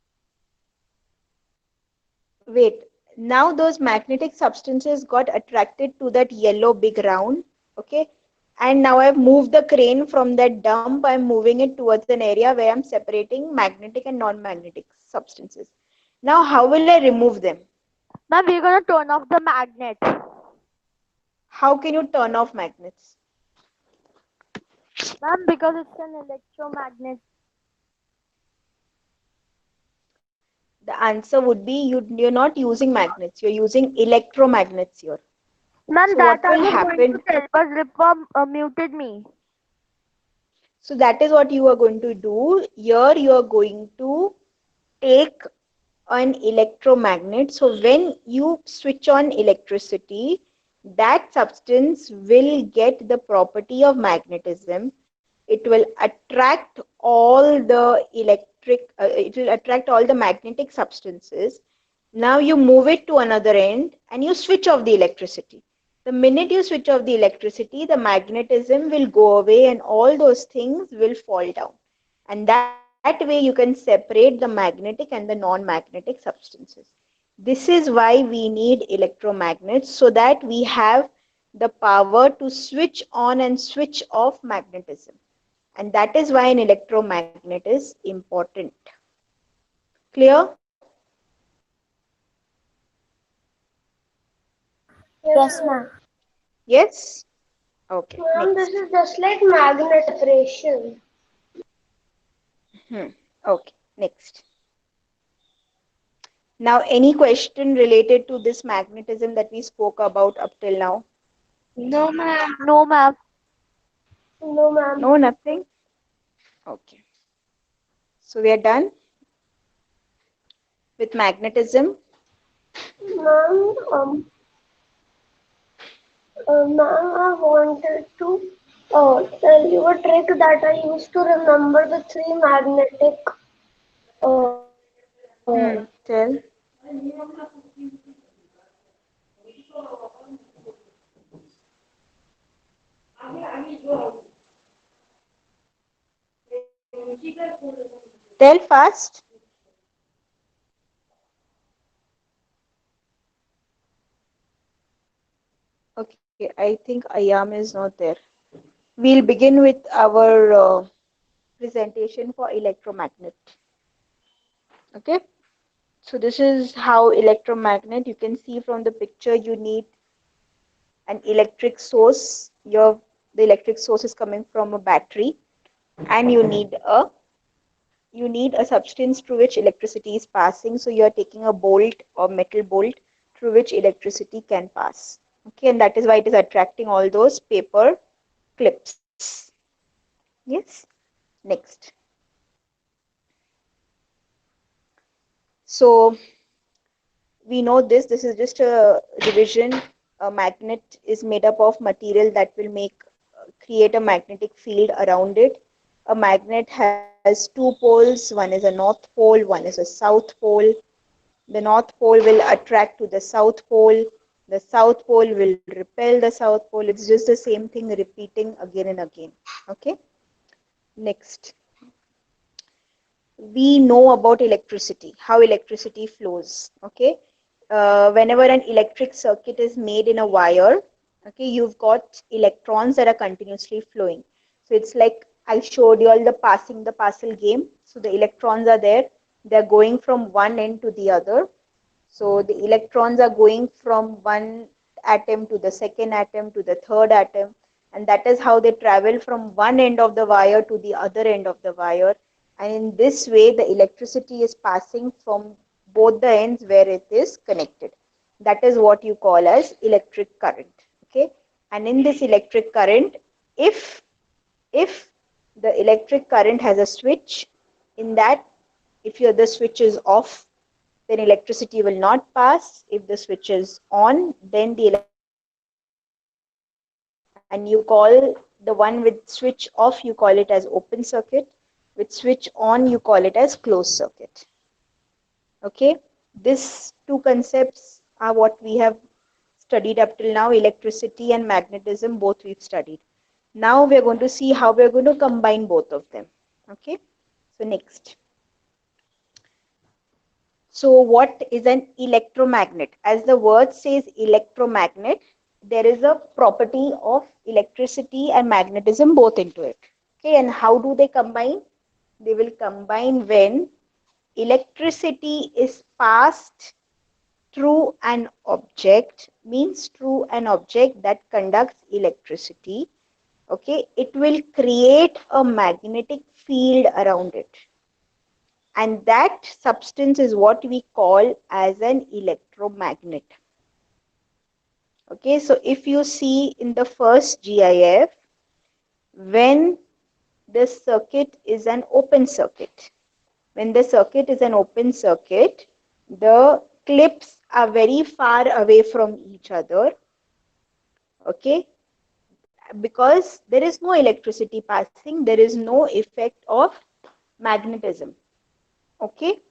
wait, now those magnetic substances got attracted to that yellow big round, okay? And now I've moved the crane from that dump, I'm moving it towards an area where I'm separating magnetic and non-magnetic substances. Now, how will I remove them? Ma'am, we're gonna turn off the magnet. How can you turn off magnets? Ma'am, because it's an electromagnet. The answer would be you're not using magnets, you're using electromagnets here. Ma'am, So that what I will was going to happen? tell, but Ripa muted me. So that is what you are going to do. Here you are going to take an electromagnet. So when you switch on electricity, that substance will get the property of magnetism. It will attract all the it will attract all the magnetic substances. Now you move it to another end and you switch off the electricity. The minute you switch off the electricity, the magnetism will go away and all those things will fall down. And that way you can separate the magnetic and the non-magnetic substances. This is why we need electromagnets, so that we have the power to switch on and switch off magnetism. And that is why an electromagnet is important. Clear? Yes, Yes, ma'am. ma'am. Yes? Okay, Ma'am, this next. is just like magnet separation. Okay, next. Now, any question related to this magnetism that we spoke about up till now? No, ma'am. No, ma'am. No, ma'am. No, nothing? Okay. So we are done with magnetism. Ma'am, ma'am, I wanted to tell you a trick that I used to remember the three magnetic. Uh, Tell. Tell fast. Okay, I think Ayam is not there. We'll begin with our presentation for electromagnet. Okay, so this is how electromagnet, you can see from the picture, you need an electric source. The electric source is coming from a battery, and you need a substance through which electricity is passing. So you are taking a bolt or metal bolt through which electricity can pass. Okay, and that is why it is attracting all those paper clips. Yes, next. So we know this is just a revision. A magnet is made up of material that will create a magnetic field around it. A magnet has two poles, one is a north pole, one is a south pole. The north pole will attract to the south pole, the south pole will repel the south pole. It's just the same thing repeating again and again. Okay, next. We know about electricity, how electricity flows. Okay, whenever an electric circuit is made in a wire, okay, you've got electrons that are continuously flowing. So it's like I showed you all the parcel game. So the electrons are there, they're going from one end to the other. So the electrons are going from one atom to the second atom to the third atom, and that is how they travel from one end of the wire to the other end of the wire. And in this way, the electricity is passing from both the ends where it is connected. That is what you call as electric current. Okay, and in this electric current, if if the electric current has a switch, in that, if the switch is off, then electricity will not pass. If the switch is on, then the and you call the one with switch off, you call it as open circuit. With switch on, you call it as closed circuit. Okay, these two concepts are what we have studied up till now. Electricity and magnetism, both we've studied. Now we're going to see how we're going to combine both of them. Okay, so next. So what is an electromagnet? As the word says electromagnet, there is a property of electricity and magnetism both into it. Okay, and how do they combine? They will combine when electricity is passed through an object, means through an object that conducts electricity. Okay, it will create a magnetic field around it, and that substance is what we call as an electromagnet. Okay, so if you see in the first GIF, when the circuit is an open circuit, when the circuit is an open circuit, the clips are very far away from each other. Okay, because there is no electricity passing, there is no effect of magnetism. Okay,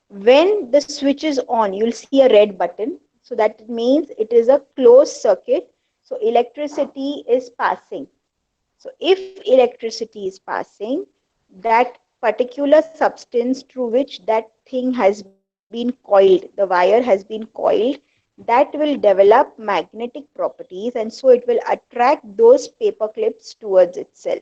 when the switch is on, you'll see a red button, so that means it is a closed circuit, so electricity is passing. So if electricity is passing, that particular substance through which that thing has been coiled, the wire has been coiled, that will develop magnetic properties, and so it will attract those paper clips towards itself.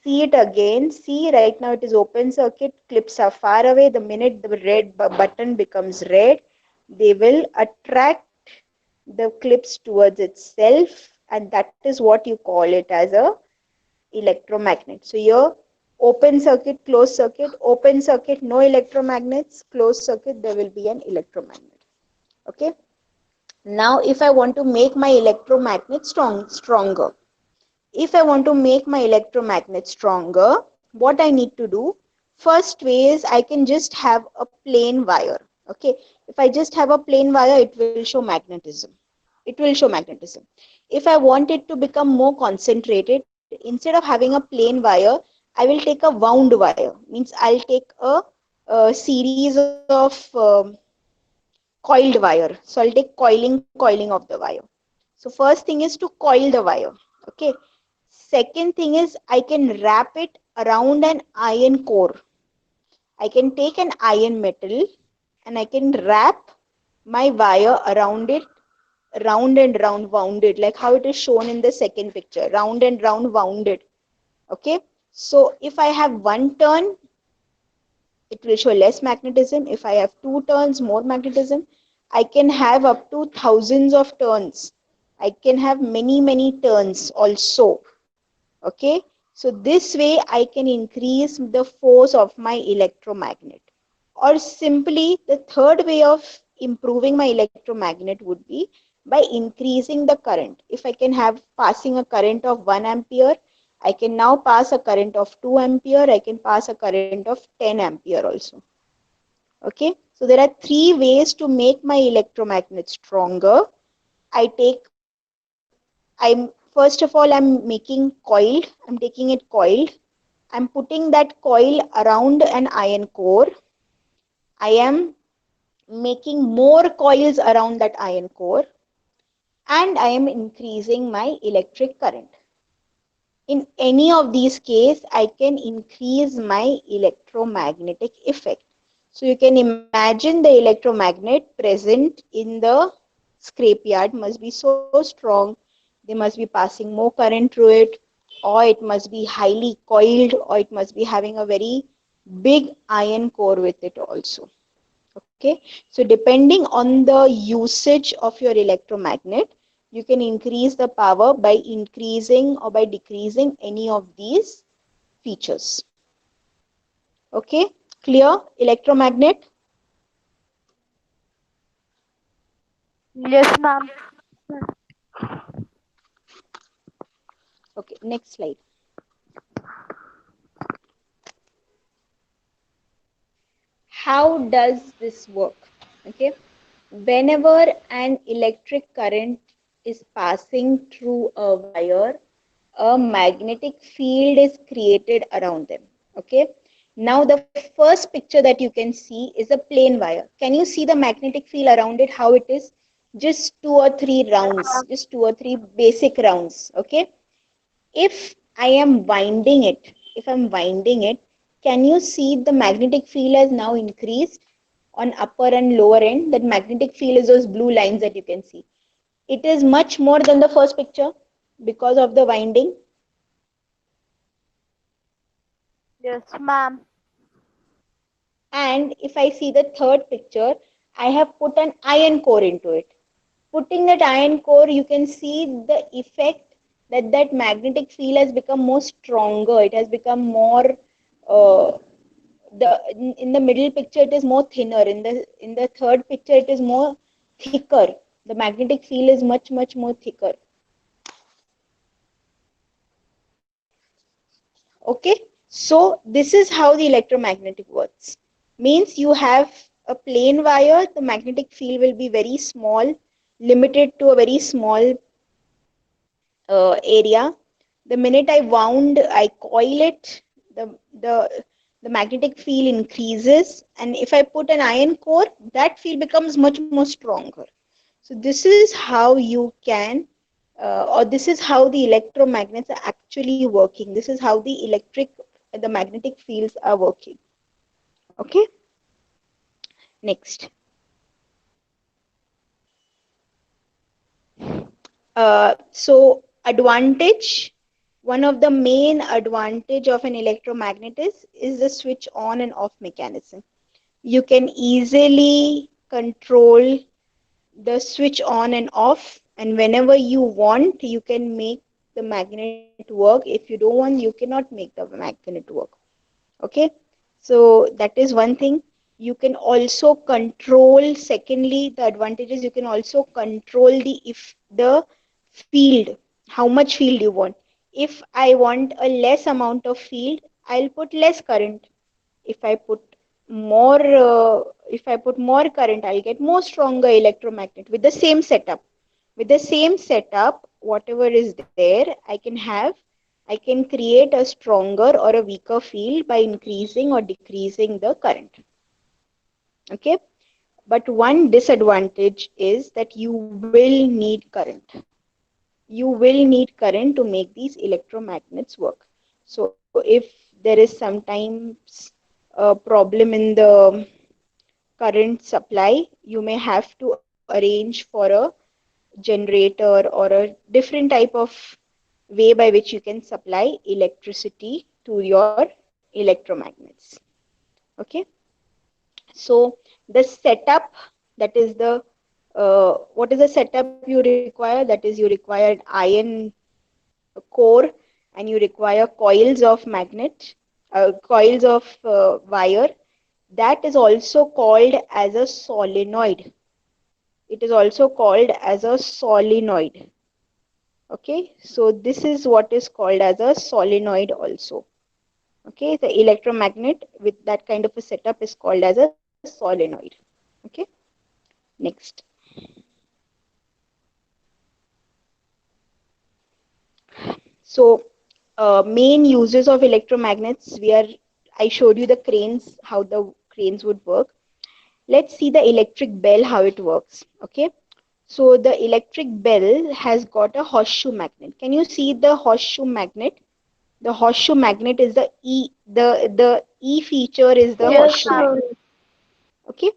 See it again. See, right now it is open circuit, clips are far away. The minute the red button becomes red, they will attract the clips towards itself, and that is what you call it as a electromagnet. So here, open circuit, closed circuit, open circuit, no electromagnets, closed circuit, there will be an electromagnet. Okay. Now, if I want to make my electromagnet stronger, if I want to make my electromagnet stronger, what I need to do? First way is I can just have a plain wire. Okay. If I just have a plain wire, it will show magnetism. It will show magnetism. If I want it to become more concentrated, instead of having a plain wire, I will take a wound wire. Means I'll take a series of coiled wire. So I'll take coiling of the wire. So first thing is to coil the wire. Okay. Second thing is I can wrap it around an iron core. I can take an iron metal and I can wrap my wire around it, round and round, wounded, like how it is shown in the second picture, round and round, wounded. Okay. So if I have one turn, it will show less magnetism. If I have two turns, more magnetism. I can have up to thousands of turns. I can have many turns also. Okay. So this way I can increase the force of my electromagnet. Or simply the third way of improving my electromagnet would be by increasing the current. If I can have passing a current of 1 ampere, I can now pass a current of 2 ampere, I can pass a current of 10 ampere also. Okay, so there are three ways to make my electromagnet stronger. First of all, I'm making coiled, I'm taking it coiled, I'm putting that coil around an iron core. I am making more coils around that iron core, and I am increasing my electric current. In any of these cases, I can increase my electromagnetic effect. So you can imagine the electromagnet present in the scrapyard must be so strong, they must be passing more current through it, or it must be highly coiled, or it must be having a very big iron core with it also. Okay, so depending on the usage of your electromagnet, you can increase the power by increasing or by decreasing any of these features. Okay, clear? Electromagnet. Yes, ma'am. Okay, next slide. How does this work? Okay, whenever an electric current is passing through a wire, a magnetic field is created around them. Okay, now the first picture that you can see is a plain wire. Can you see the magnetic field around it, how it is? Just two or three rounds, just two or three basic rounds. Okay, if I am winding it, if I'm winding it, can you see the magnetic field has now increased on upper and lower end? That magnetic field is those blue lines that you can see. It is much more than the first picture because of the winding. Yes, ma'am. And if I see the third picture, I have put an iron core into it. Putting that iron core, you can see the effect that that magnetic field has become more stronger. It has become more in the middle picture it is more thinner. In the third picture it is more thicker. The magnetic field is much more thicker. Okay, so this is how the electromagnetic works. Means you have a plain wire, the magnetic field will be very small, limited to a very small area. The minute I coil it, the magnetic field increases, and if I put an iron core, that field becomes much more stronger. So this is how you can, or this is how the electromagnets are actually working. This is how the magnetic fields are working. Okay, next. So advantage, one of the main advantage of an electromagnet is the switch on and off mechanism. You can easily control the switch on and off, and whenever you want you can make the magnet work. If you don't want, you cannot make the magnet work. Okay, so that is one thing. You can also control, secondly, the advantage is you can also control the field, how much field you want. If I want a less amount of field, I'll put less current. If I put more current, I'll get more stronger electromagnet with the same setup. With the same setup, whatever is there, I can create a stronger or a weaker field by increasing or decreasing the current. Okay, but one disadvantage is that you will need current. You will need current to make these electromagnets work. So if there is sometimes a problem in the current supply, you may have to arrange for a generator or a different type of way by which you can supply electricity to your electromagnets. Okay, so the setup, that is the what is the setup you require? That is, you require an iron core, and you require coils of wire. That is also called as a solenoid. It is also called as a solenoid. Okay, so this is what is called as a solenoid also. Okay, the electromagnet with that kind of a setup is called as a solenoid. Okay, next. So main uses of electromagnets, I showed you the cranes, how the cranes would work. Let's see the electric bell, how it works. Okay, so the electric bell has got a horseshoe magnet. Can you see the horseshoe magnet? The horseshoe magnet is the E feature is the Yes, horseshoe ma'am. magnet. Okay,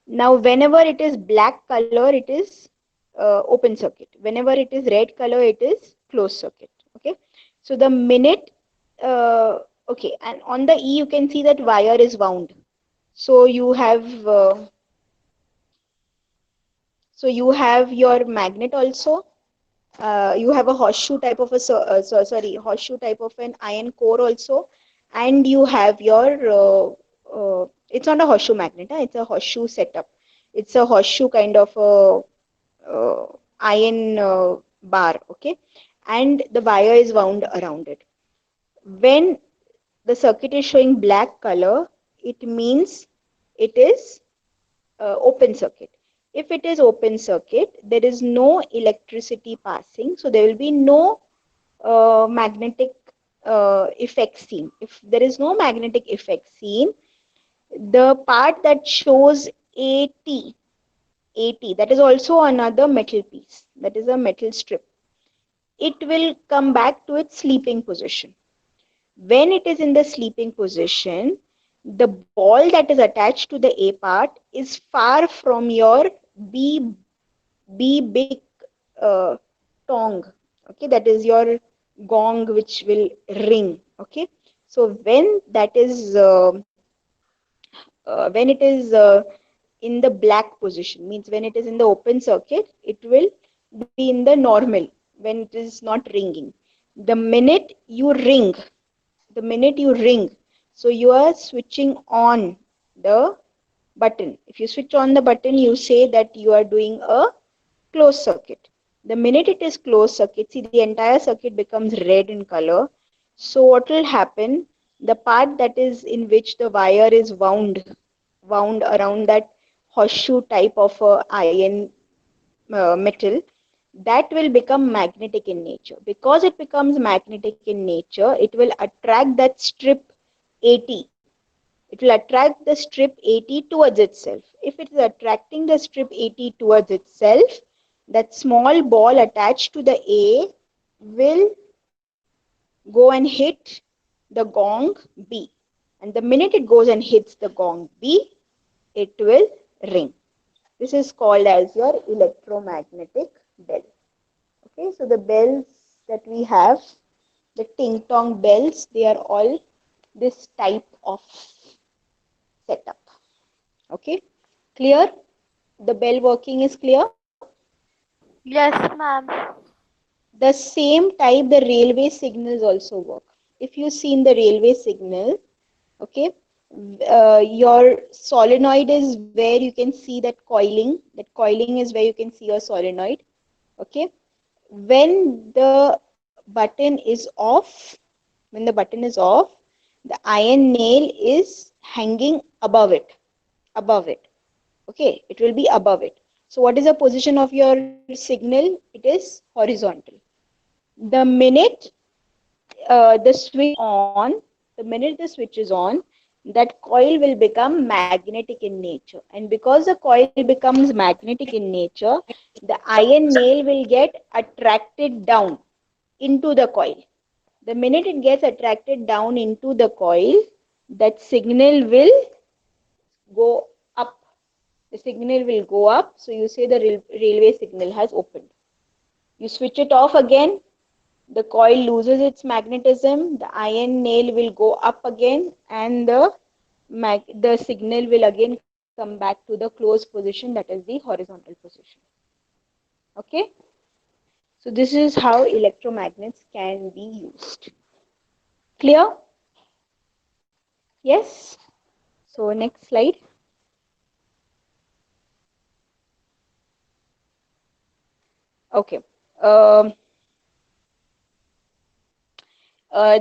now whenever it is black color, it is open circuit. Whenever it is red color, it is closed circuit. Okay, so the minute okay, and on the E you can see that wire is wound. So you have your magnet also. You have a horseshoe type of horseshoe type of an iron core also, and you have your it's not a horseshoe magnet, it's a horseshoe setup. It's a horseshoe kind of a iron bar. Okay, and the wire is wound around it. When the circuit is showing black color, it means it is open circuit. If it is open circuit, there is no electricity passing, so there will be no magnetic effect seen. If there is no magnetic effect seen, the part that shows AT, that is also another metal piece, that is a metal strip. It will come back to its sleeping position. When it is in the sleeping position, the ball that is attached to the A part is far from your B big uh, tong. Okay, that is your gong which will ring. Okay, so when it is in the black position, means when it is in the open circuit, it will be in the normal when it is not ringing. The minute you ring, so you are switching on the button. If you switch on the button, you say that you are doing a closed circuit. The minute it is closed circuit, see the entire circuit becomes red in color. So what will happen? The part that is in which the wire is wound around that horseshoe type of a iron metal, that will become magnetic in nature. Because it becomes magnetic in nature, it will attract that strip 80. It will attract the strip 80 towards itself. If it is attracting the strip 80 towards itself, that small ball attached to the A will go and hit the gong B. And the minute it goes and hits the gong B, it will ring. This is called as your electromagnetic bell. Okay, so the bells that we have, the ting tong bells, they are all this type of setup. Okay, clear? The bell working is clear? Yes, ma'am. The same type the railway signals also work. If you see in the railway signal, okay, your solenoid is where you can see that coiling. That coiling is where you can see your solenoid. Okay, when the button is off, the iron nail is hanging above it. Okay, it will be above it. So what is the position of your signal? It is horizontal. The minute the switch on, that coil will become magnetic in nature. And because the coil becomes magnetic in nature, the iron nail will get attracted down into the coil. The minute it gets attracted down into the coil, that signal will go up. The signal will go up. So you say the railway signal has opened. You switch it off again, the coil loses its magnetism, the iron nail will go up again, and the signal will again come back to the closed position, that is the horizontal position. Okay, so this is how electromagnets can be used. Clear? Yes. So next slide. Okay. um,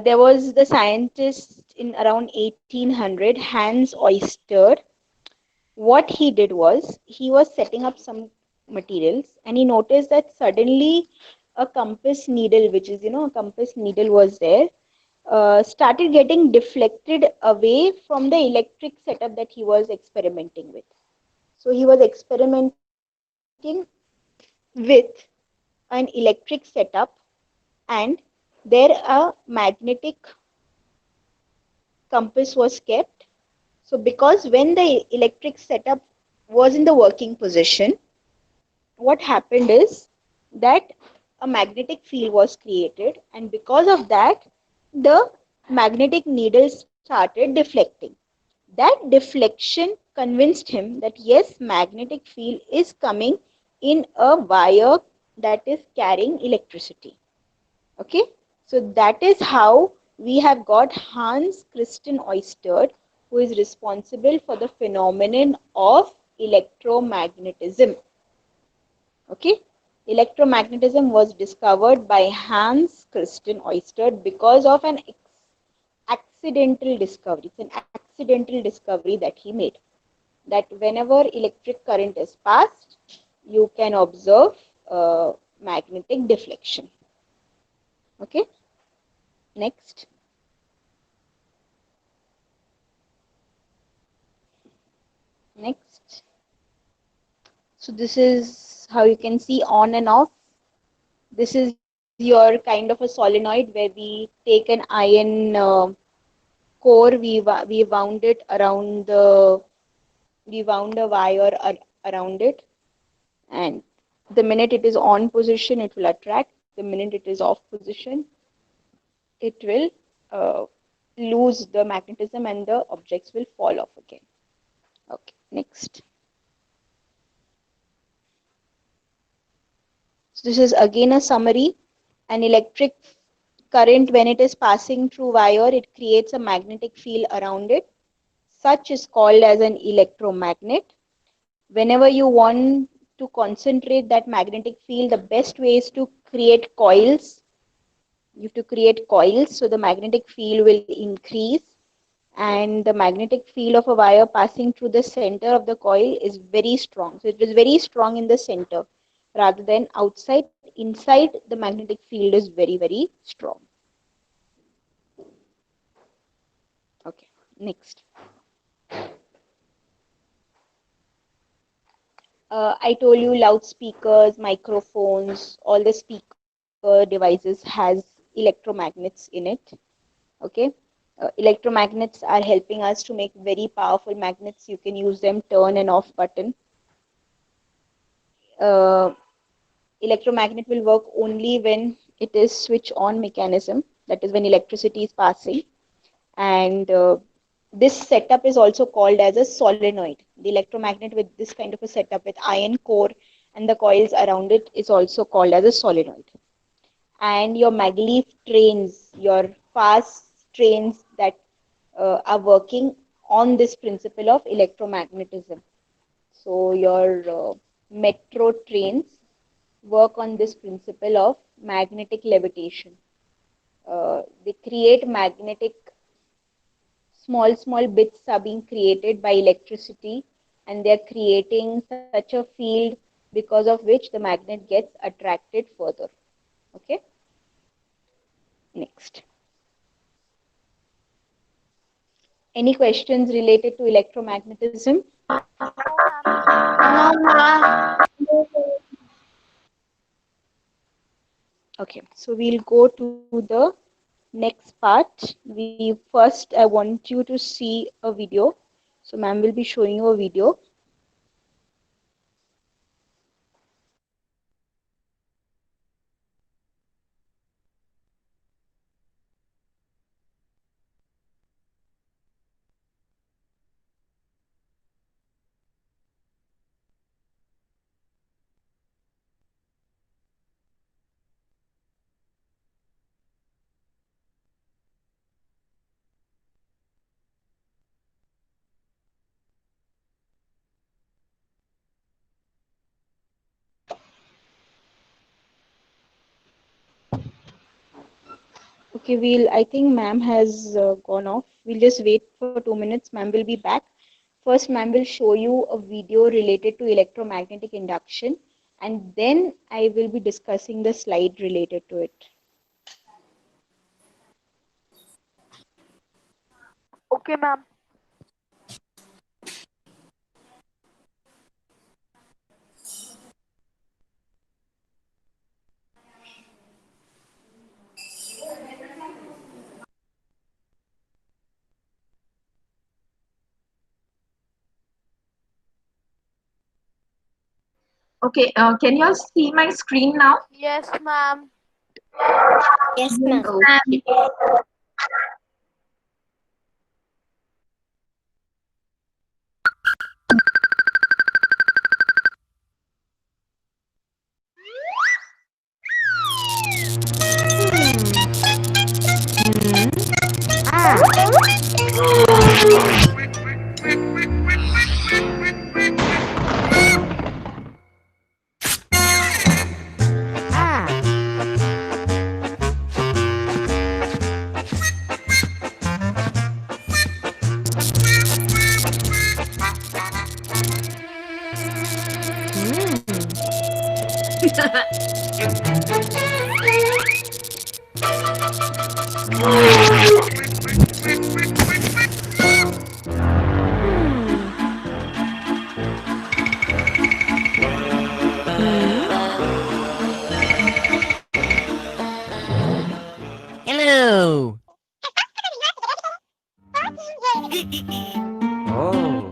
there was the scientist in around 1800, Hans Oyster. What he did was he was setting up some materials, and he noticed that suddenly a compass needle, which is, a compass needle was there, started getting deflected away from the electric setup that he was experimenting with. So he was experimenting with an electric setup, and there a magnetic compass was kept. So because when the electric setup was in the working position, what happened is that a magnetic field was created, and because of that, the magnetic needle started deflecting. That deflection convinced him that yes, magnetic field is coming in a wire that is carrying electricity. Okay, so that is how we have got Hans Christian Ørsted, who is responsible for the phenomenon of electromagnetism. Okay, electromagnetism was discovered by Hans Christian Ørsted because of an accidental discovery. It's an accidental discovery that he made, that whenever electric current is passed, you can observe magnetic deflection. Okay, next. Next. So this is how you can see on and off. This is your kind of a solenoid where we take an iron core, we wound it around we wound a wire around it, and the minute it is on position, it will attract. The minute it is off position, it will lose the magnetism and the objects will fall off again. Okay, next. So this is again a summary. An electric current, when it is passing through wire, it creates a magnetic field around it. Such is called as an electromagnet. Whenever you want to concentrate that magnetic field, the best way is to create coils. You have to create coils so the magnetic field will increase, and the magnetic field of a wire passing through the center of the coil is very strong. So it is very strong in the center rather than outside. Inside, the magnetic field is very, very strong. Okay, next. I told you loudspeakers, microphones, all the speaker devices has electromagnets in it. Okay, electromagnets are helping us to make very powerful magnets. You can use them turn and off button. Electromagnet will work only when it is switch on mechanism, that is when electricity is passing. And this setup is also called as a solenoid. The electromagnet with this kind of a setup with iron core and the coils around it is also called as a solenoid. And your maglev trains, your fast trains that are working on this principle of electromagnetism. So your metro trains work on this principle of magnetic levitation. They create magnetic, small bits are being created by electricity, and they're creating such a field because of which the magnet gets attracted further. Okay, next. Any questions related to electromagnetism? Okay, so we'll go to the next part. I want you to see a video. So ma'am will be showing you a video. Okay, I think ma'am has gone off. We'll just wait for 2 minutes. Ma'am will be back. First, ma'am will show you a video related to electromagnetic induction, and then I will be discussing the slide related to it. Okay, ma'am. Okay, can you all see my screen now? Yes, ma'am. Yes, ma'am. Hello. Oh.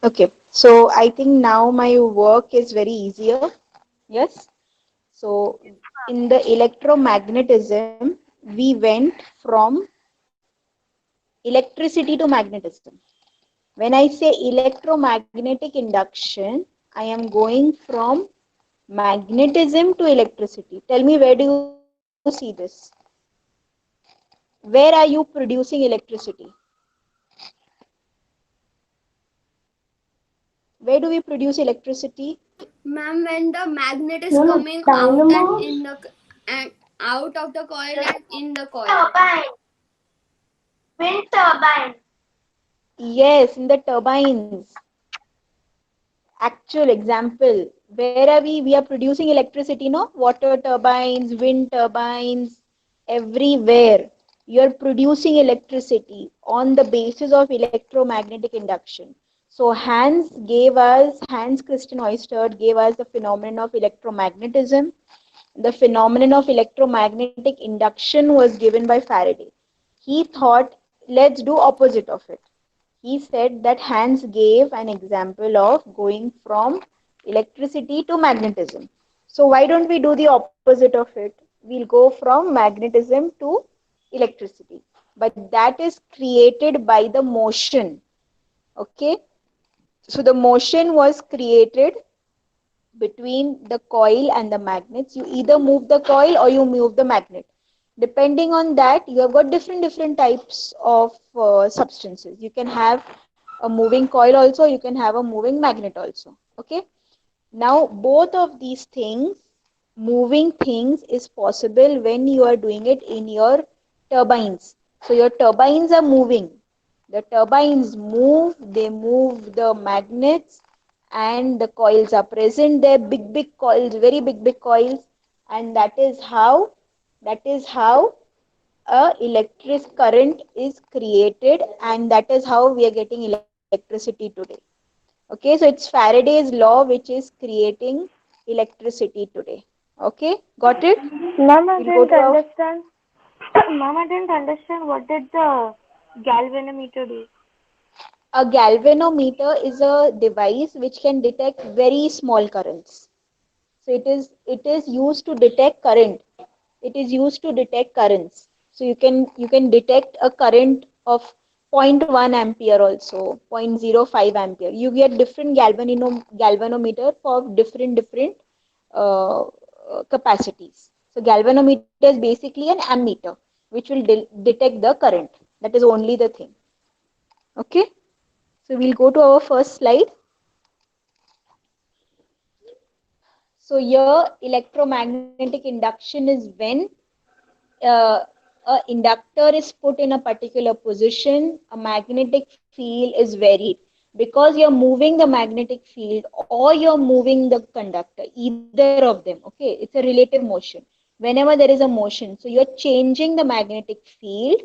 Okay, so I think now my work is very easier. Yes. So in the electromagnetism, we went from electricity to magnetism. When I say electromagnetic induction, I am going from magnetism to electricity. Tell me, where do you see this? Where are you producing electricity? Where do we produce electricity? Ma'am, when the magnet is No, no, coming out and dynamos. in the and out of the coil and in the coil. Turbine. Wind turbine. Yes, in the turbines. Actual example. Where are we? We are producing electricity, no? Water turbines, wind turbines, everywhere. You are producing electricity on the basis of electromagnetic induction. So Hans Christian Oersted gave us the phenomenon of electromagnetism. The phenomenon of electromagnetic induction was given by Faraday. He thought, let's do opposite of it. He said that Hans gave an example of going from electricity to magnetism. So why don't we do the opposite of it? We'll go from magnetism to electricity. But that is created by the motion. Okay. So the motion was created between the coil and the magnets. You either move the coil or you move the magnet. Depending on that, you have got different types of substances. You can have a moving coil also, you can have a moving magnet also. Okay. Now, both of these things, moving things, is possible when you are doing it in your turbines. So your turbines are moving. The turbines move, they move the magnets, and the coils are present there, big coils, very big coils, and that is how a electric current is created, and that is how we are getting electricity today. Okay, so it's Faraday's law which is creating electricity today. Okay, got it? Ma'am, I We'll go didn't to our understand. Ma'am, I didn't understand what did the galvanometer do? a galvanometer is a device which can detect very small currents. So it is used to detect current. It is used to detect currents. So you can detect a current of zero point 0.1 ampere also, 0.05 ampere. You get different galvanometer for different capacities. So galvanometer is basically an ammeter which will detect the current. That is only the thing. Okay. So we'll go to our first slide. So here electromagnetic induction is when uh, a inductor is put in a particular position, a magnetic field is varied because you're moving the magnetic field or you're moving the conductor, either of them. Okay, it's a relative motion. Whenever there is a motion, so you're changing the magnetic field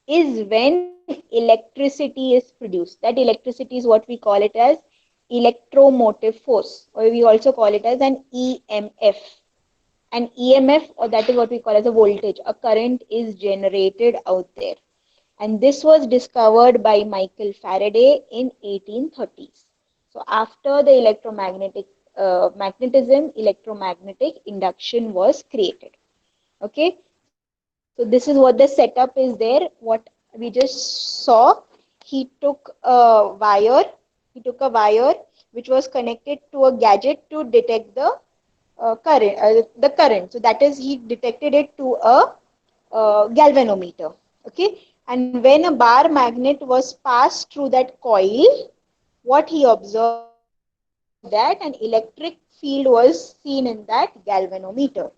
is when electricity is produced. That electricity is what we call it as electromotive force, or we also call it as an EMF. An EMF, or that is what we call as a voltage, a current is generated out there. and this was discovered by Michael Faraday in 1830s. So after the electromagnetic magnetism, electromagnetic induction was created. Okay, so this is what the setup is there. What we just saw, he took a wire, which was connected to a gadget to detect the current. So that is, he detected it to a galvanometer. Okay, and when a bar magnet was passed through that coil, what he observed that an electric field was seen in that galvanometer.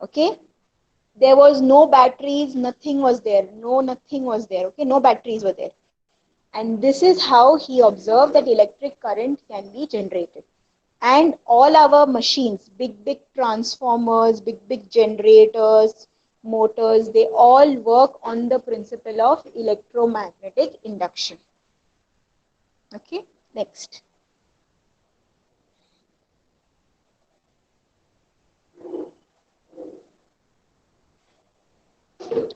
Okay, there was no batteries, nothing was there, nothing was there. Okay, no batteries were there, and this is how he observed that electric current can be generated. And all our machines, big transformers, big generators, motors, they all work on the principle of electromagnetic induction. Okay, next.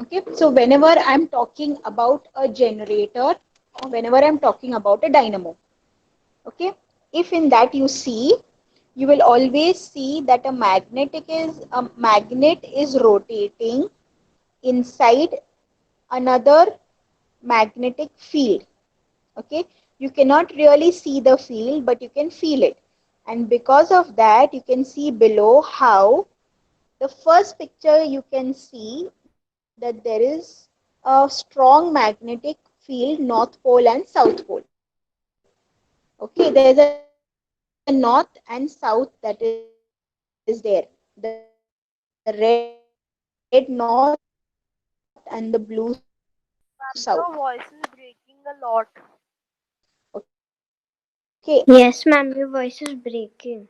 Okay, so whenever I'm talking about a generator, or whenever I'm talking about a dynamo, okay, if in that you see, you will always see that a magnet is rotating inside another magnetic field. Okay, you cannot really see the field, but you can feel it, and because of that you can see below how the first picture you can see that there is a strong magnetic field, north pole and south pole. Okay, there's a north and south that is there. The red north and the blue south. Your voice is breaking a lot. Okay. Yes, ma'am, your voice is breaking.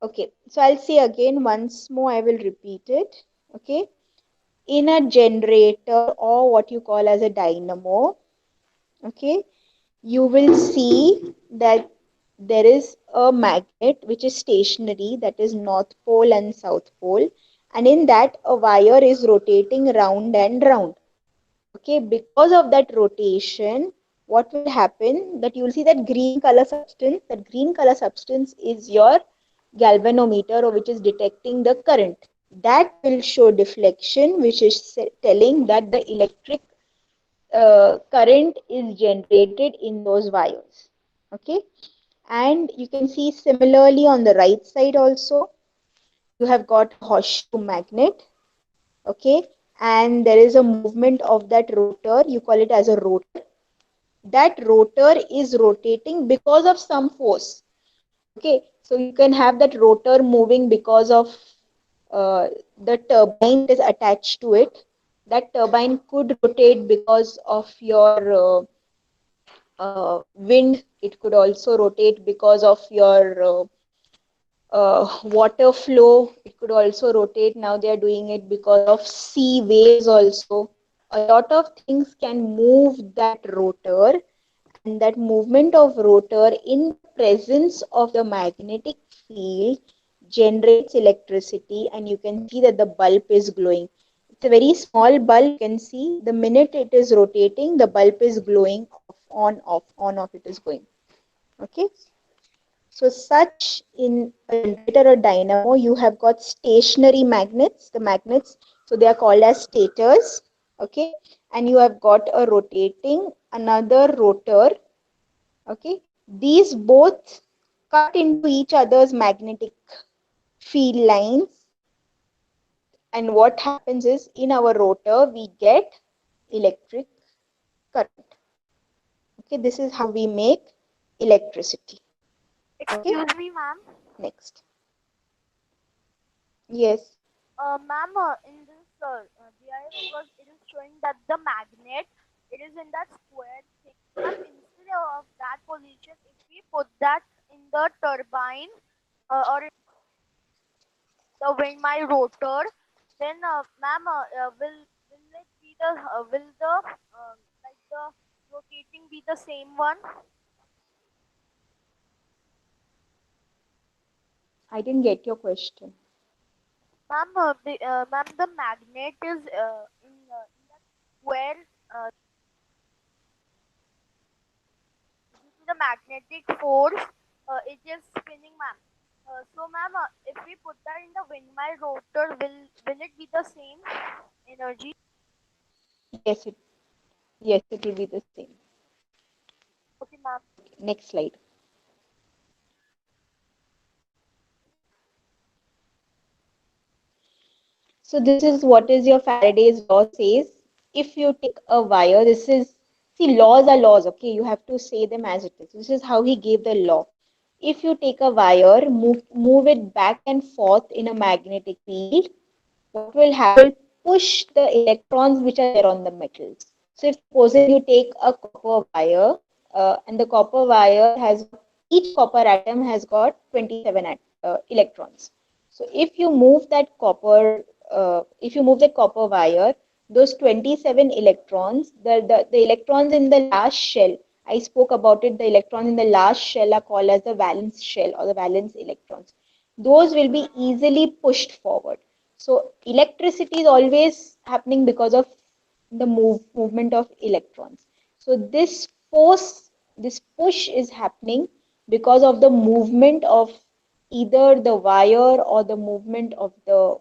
Okay, so I'll say again once more, I will repeat it. Okay, in a generator or what you call as a dynamo, okay, you will see that there is a magnet which is stationary, that is north pole and south pole, and in that a wire is rotating round and round. Okay, because of that rotation, what will happen, that you will see that green color substance is your galvanometer, or which is detecting the current. That will show deflection, which is telling that the electric current is generated in those wires. Okay, and you can see similarly on the right side also, you have got a horseshoe magnet. Okay, and there is a movement of that rotor, you call it as a rotor. That rotor is rotating because of some force. Okay, so you can have that rotor moving because of the turbine that is attached to it. That turbine could rotate because of your wind. It could also rotate because of your water flow. It could also rotate. Now they are doing it because of sea waves also. A lot of things can move that rotor, and that movement of rotor in the presence of the magnetic field generates electricity, and you can see that the bulb is glowing. It's a very small bulb. You can see the minute it is rotating, the bulb is glowing, on off, it is going. Okay, so such in a generator or dynamo, you have got stationary magnets, the magnets, so they are called as stators. Okay, and you have got a rotating another rotor. Okay, these both cut into each other's magnetic field lines, and what happens is, in our rotor we get electric current. Okay, this is how we make electricity. Okay, Excuse me, ma'am. next. Yes. Ma'am, in this GIF, because it is showing that the magnet, it is in that square thing. Ma'am, instead of that position, if we put that in the turbine or in the windmill rotor, then ma'am, will it be the will the like the rotating be the same one? I didn't get your question. Ma'am, ma'am, the magnet is in that where due to the magnetic force, it is spinning, ma'am. So, ma'am, if we put that in the windmill rotor, will it be the same energy? Yes, it will be the same. Okay, ma'am. Next slide. So this is what is your Faraday's law says. If you take a wire, this is, see, laws are laws, okay? You have to say them as it is. This is how he gave the law. If you take a wire, move it back and forth in a magnetic field, what will happen? Push the electrons which are there on the metals. So if supposing you take a copper wire, and the copper wire has, each copper atom has got 27 electrons. So if you move that copper wire, those 27 electrons, the electrons in the last shell, I spoke about it, the electrons in the last shell are called as the valence shell or the valence electrons. Those will be easily pushed forward. So electricity is always happening because of the movement of electrons. So this force, this push is happening because of the movement of either the wire or the movement of the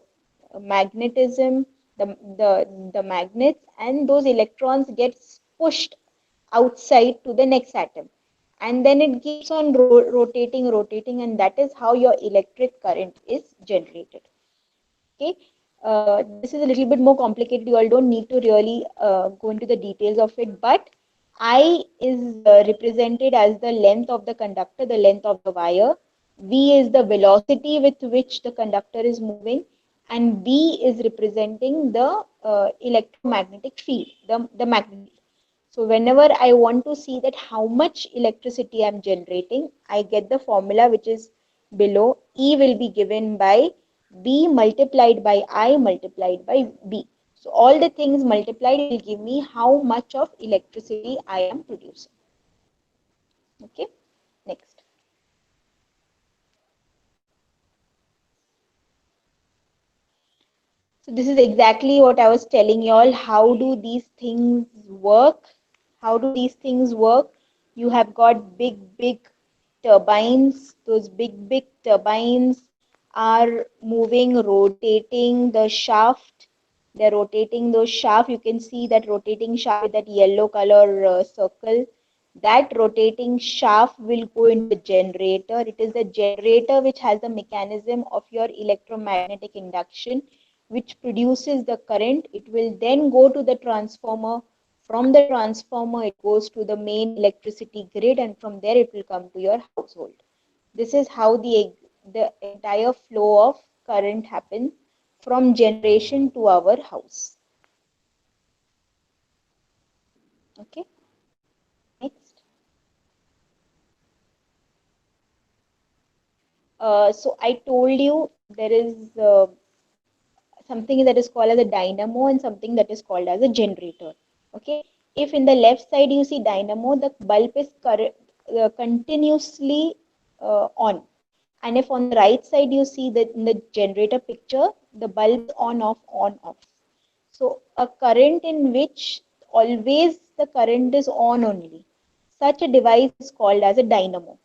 magnetism, the magnets, and those electrons gets pushed outside to the next atom, and then it keeps on rotating, and that is how your electric current is generated. Okay, this is a little bit more complicated. You all don't need to really go into the details of it, but I is represented as the length of the conductor, the length of the wire. V is the velocity with which the conductor is moving, and B is representing the electromagnetic field, the magnet. So whenever I want to see that how much electricity I'm generating, I get the formula which is below. E will be given by B multiplied by I multiplied by B. So all the things multiplied will give me how much of electricity I am producing. Okay, next. So this is exactly what I was telling you all. How do these things work? How do these things work? You have got big turbines. Those big turbines are moving, rotating the shaft. They're rotating those shaft. You can see that rotating shaft with that yellow color circle. That rotating shaft will go into the generator. It is the generator which has the mechanism of your electromagnetic induction, which produces the current. It will then go to the transformer. From the transformer, it goes to the main electricity grid, and from there it will come to your household. This is how the entire flow of current happens from generation to our house. Okay, next. So I told you there is something that is called as a dynamo and something that is called as a generator. Okay, if in the left side you see dynamo, the bulb is continuously on, and if on the right side you see that in the generator picture, the bulb is on off. So a current in which always the current is on only, such a device is called as a dynamo.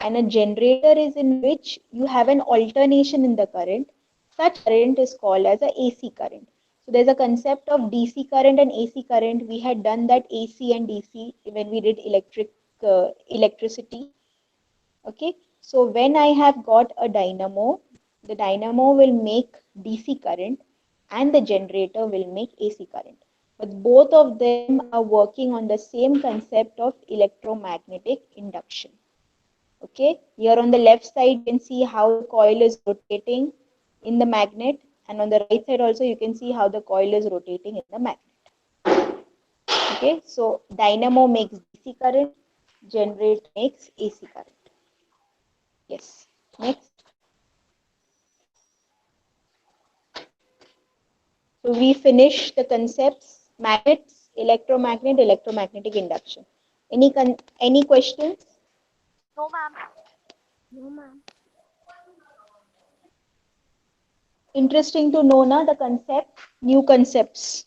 And a generator is in which you have an alternation in the current. Such current is called as a AC current. So there's a concept of DC current and AC current. We had done that AC and DC when we did electricity. Okay, so when I have got a dynamo, the dynamo will make DC current and the generator will make AC current. But both of them are working on the same concept of electromagnetic induction. Okay, here on the left side you can see how the coil is rotating in the magnet, and on the right side also you can see how the coil is rotating in the magnet. Okay, so dynamo makes DC current, generator makes AC current. Yes, next. So we finish the concepts: magnets, electromagnetic induction. Any questions? No, ma'am. No, ma'am. Interesting to know na the concept, new concepts.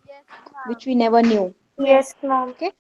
Yes, which we never knew. Yes, ma'am. Okay.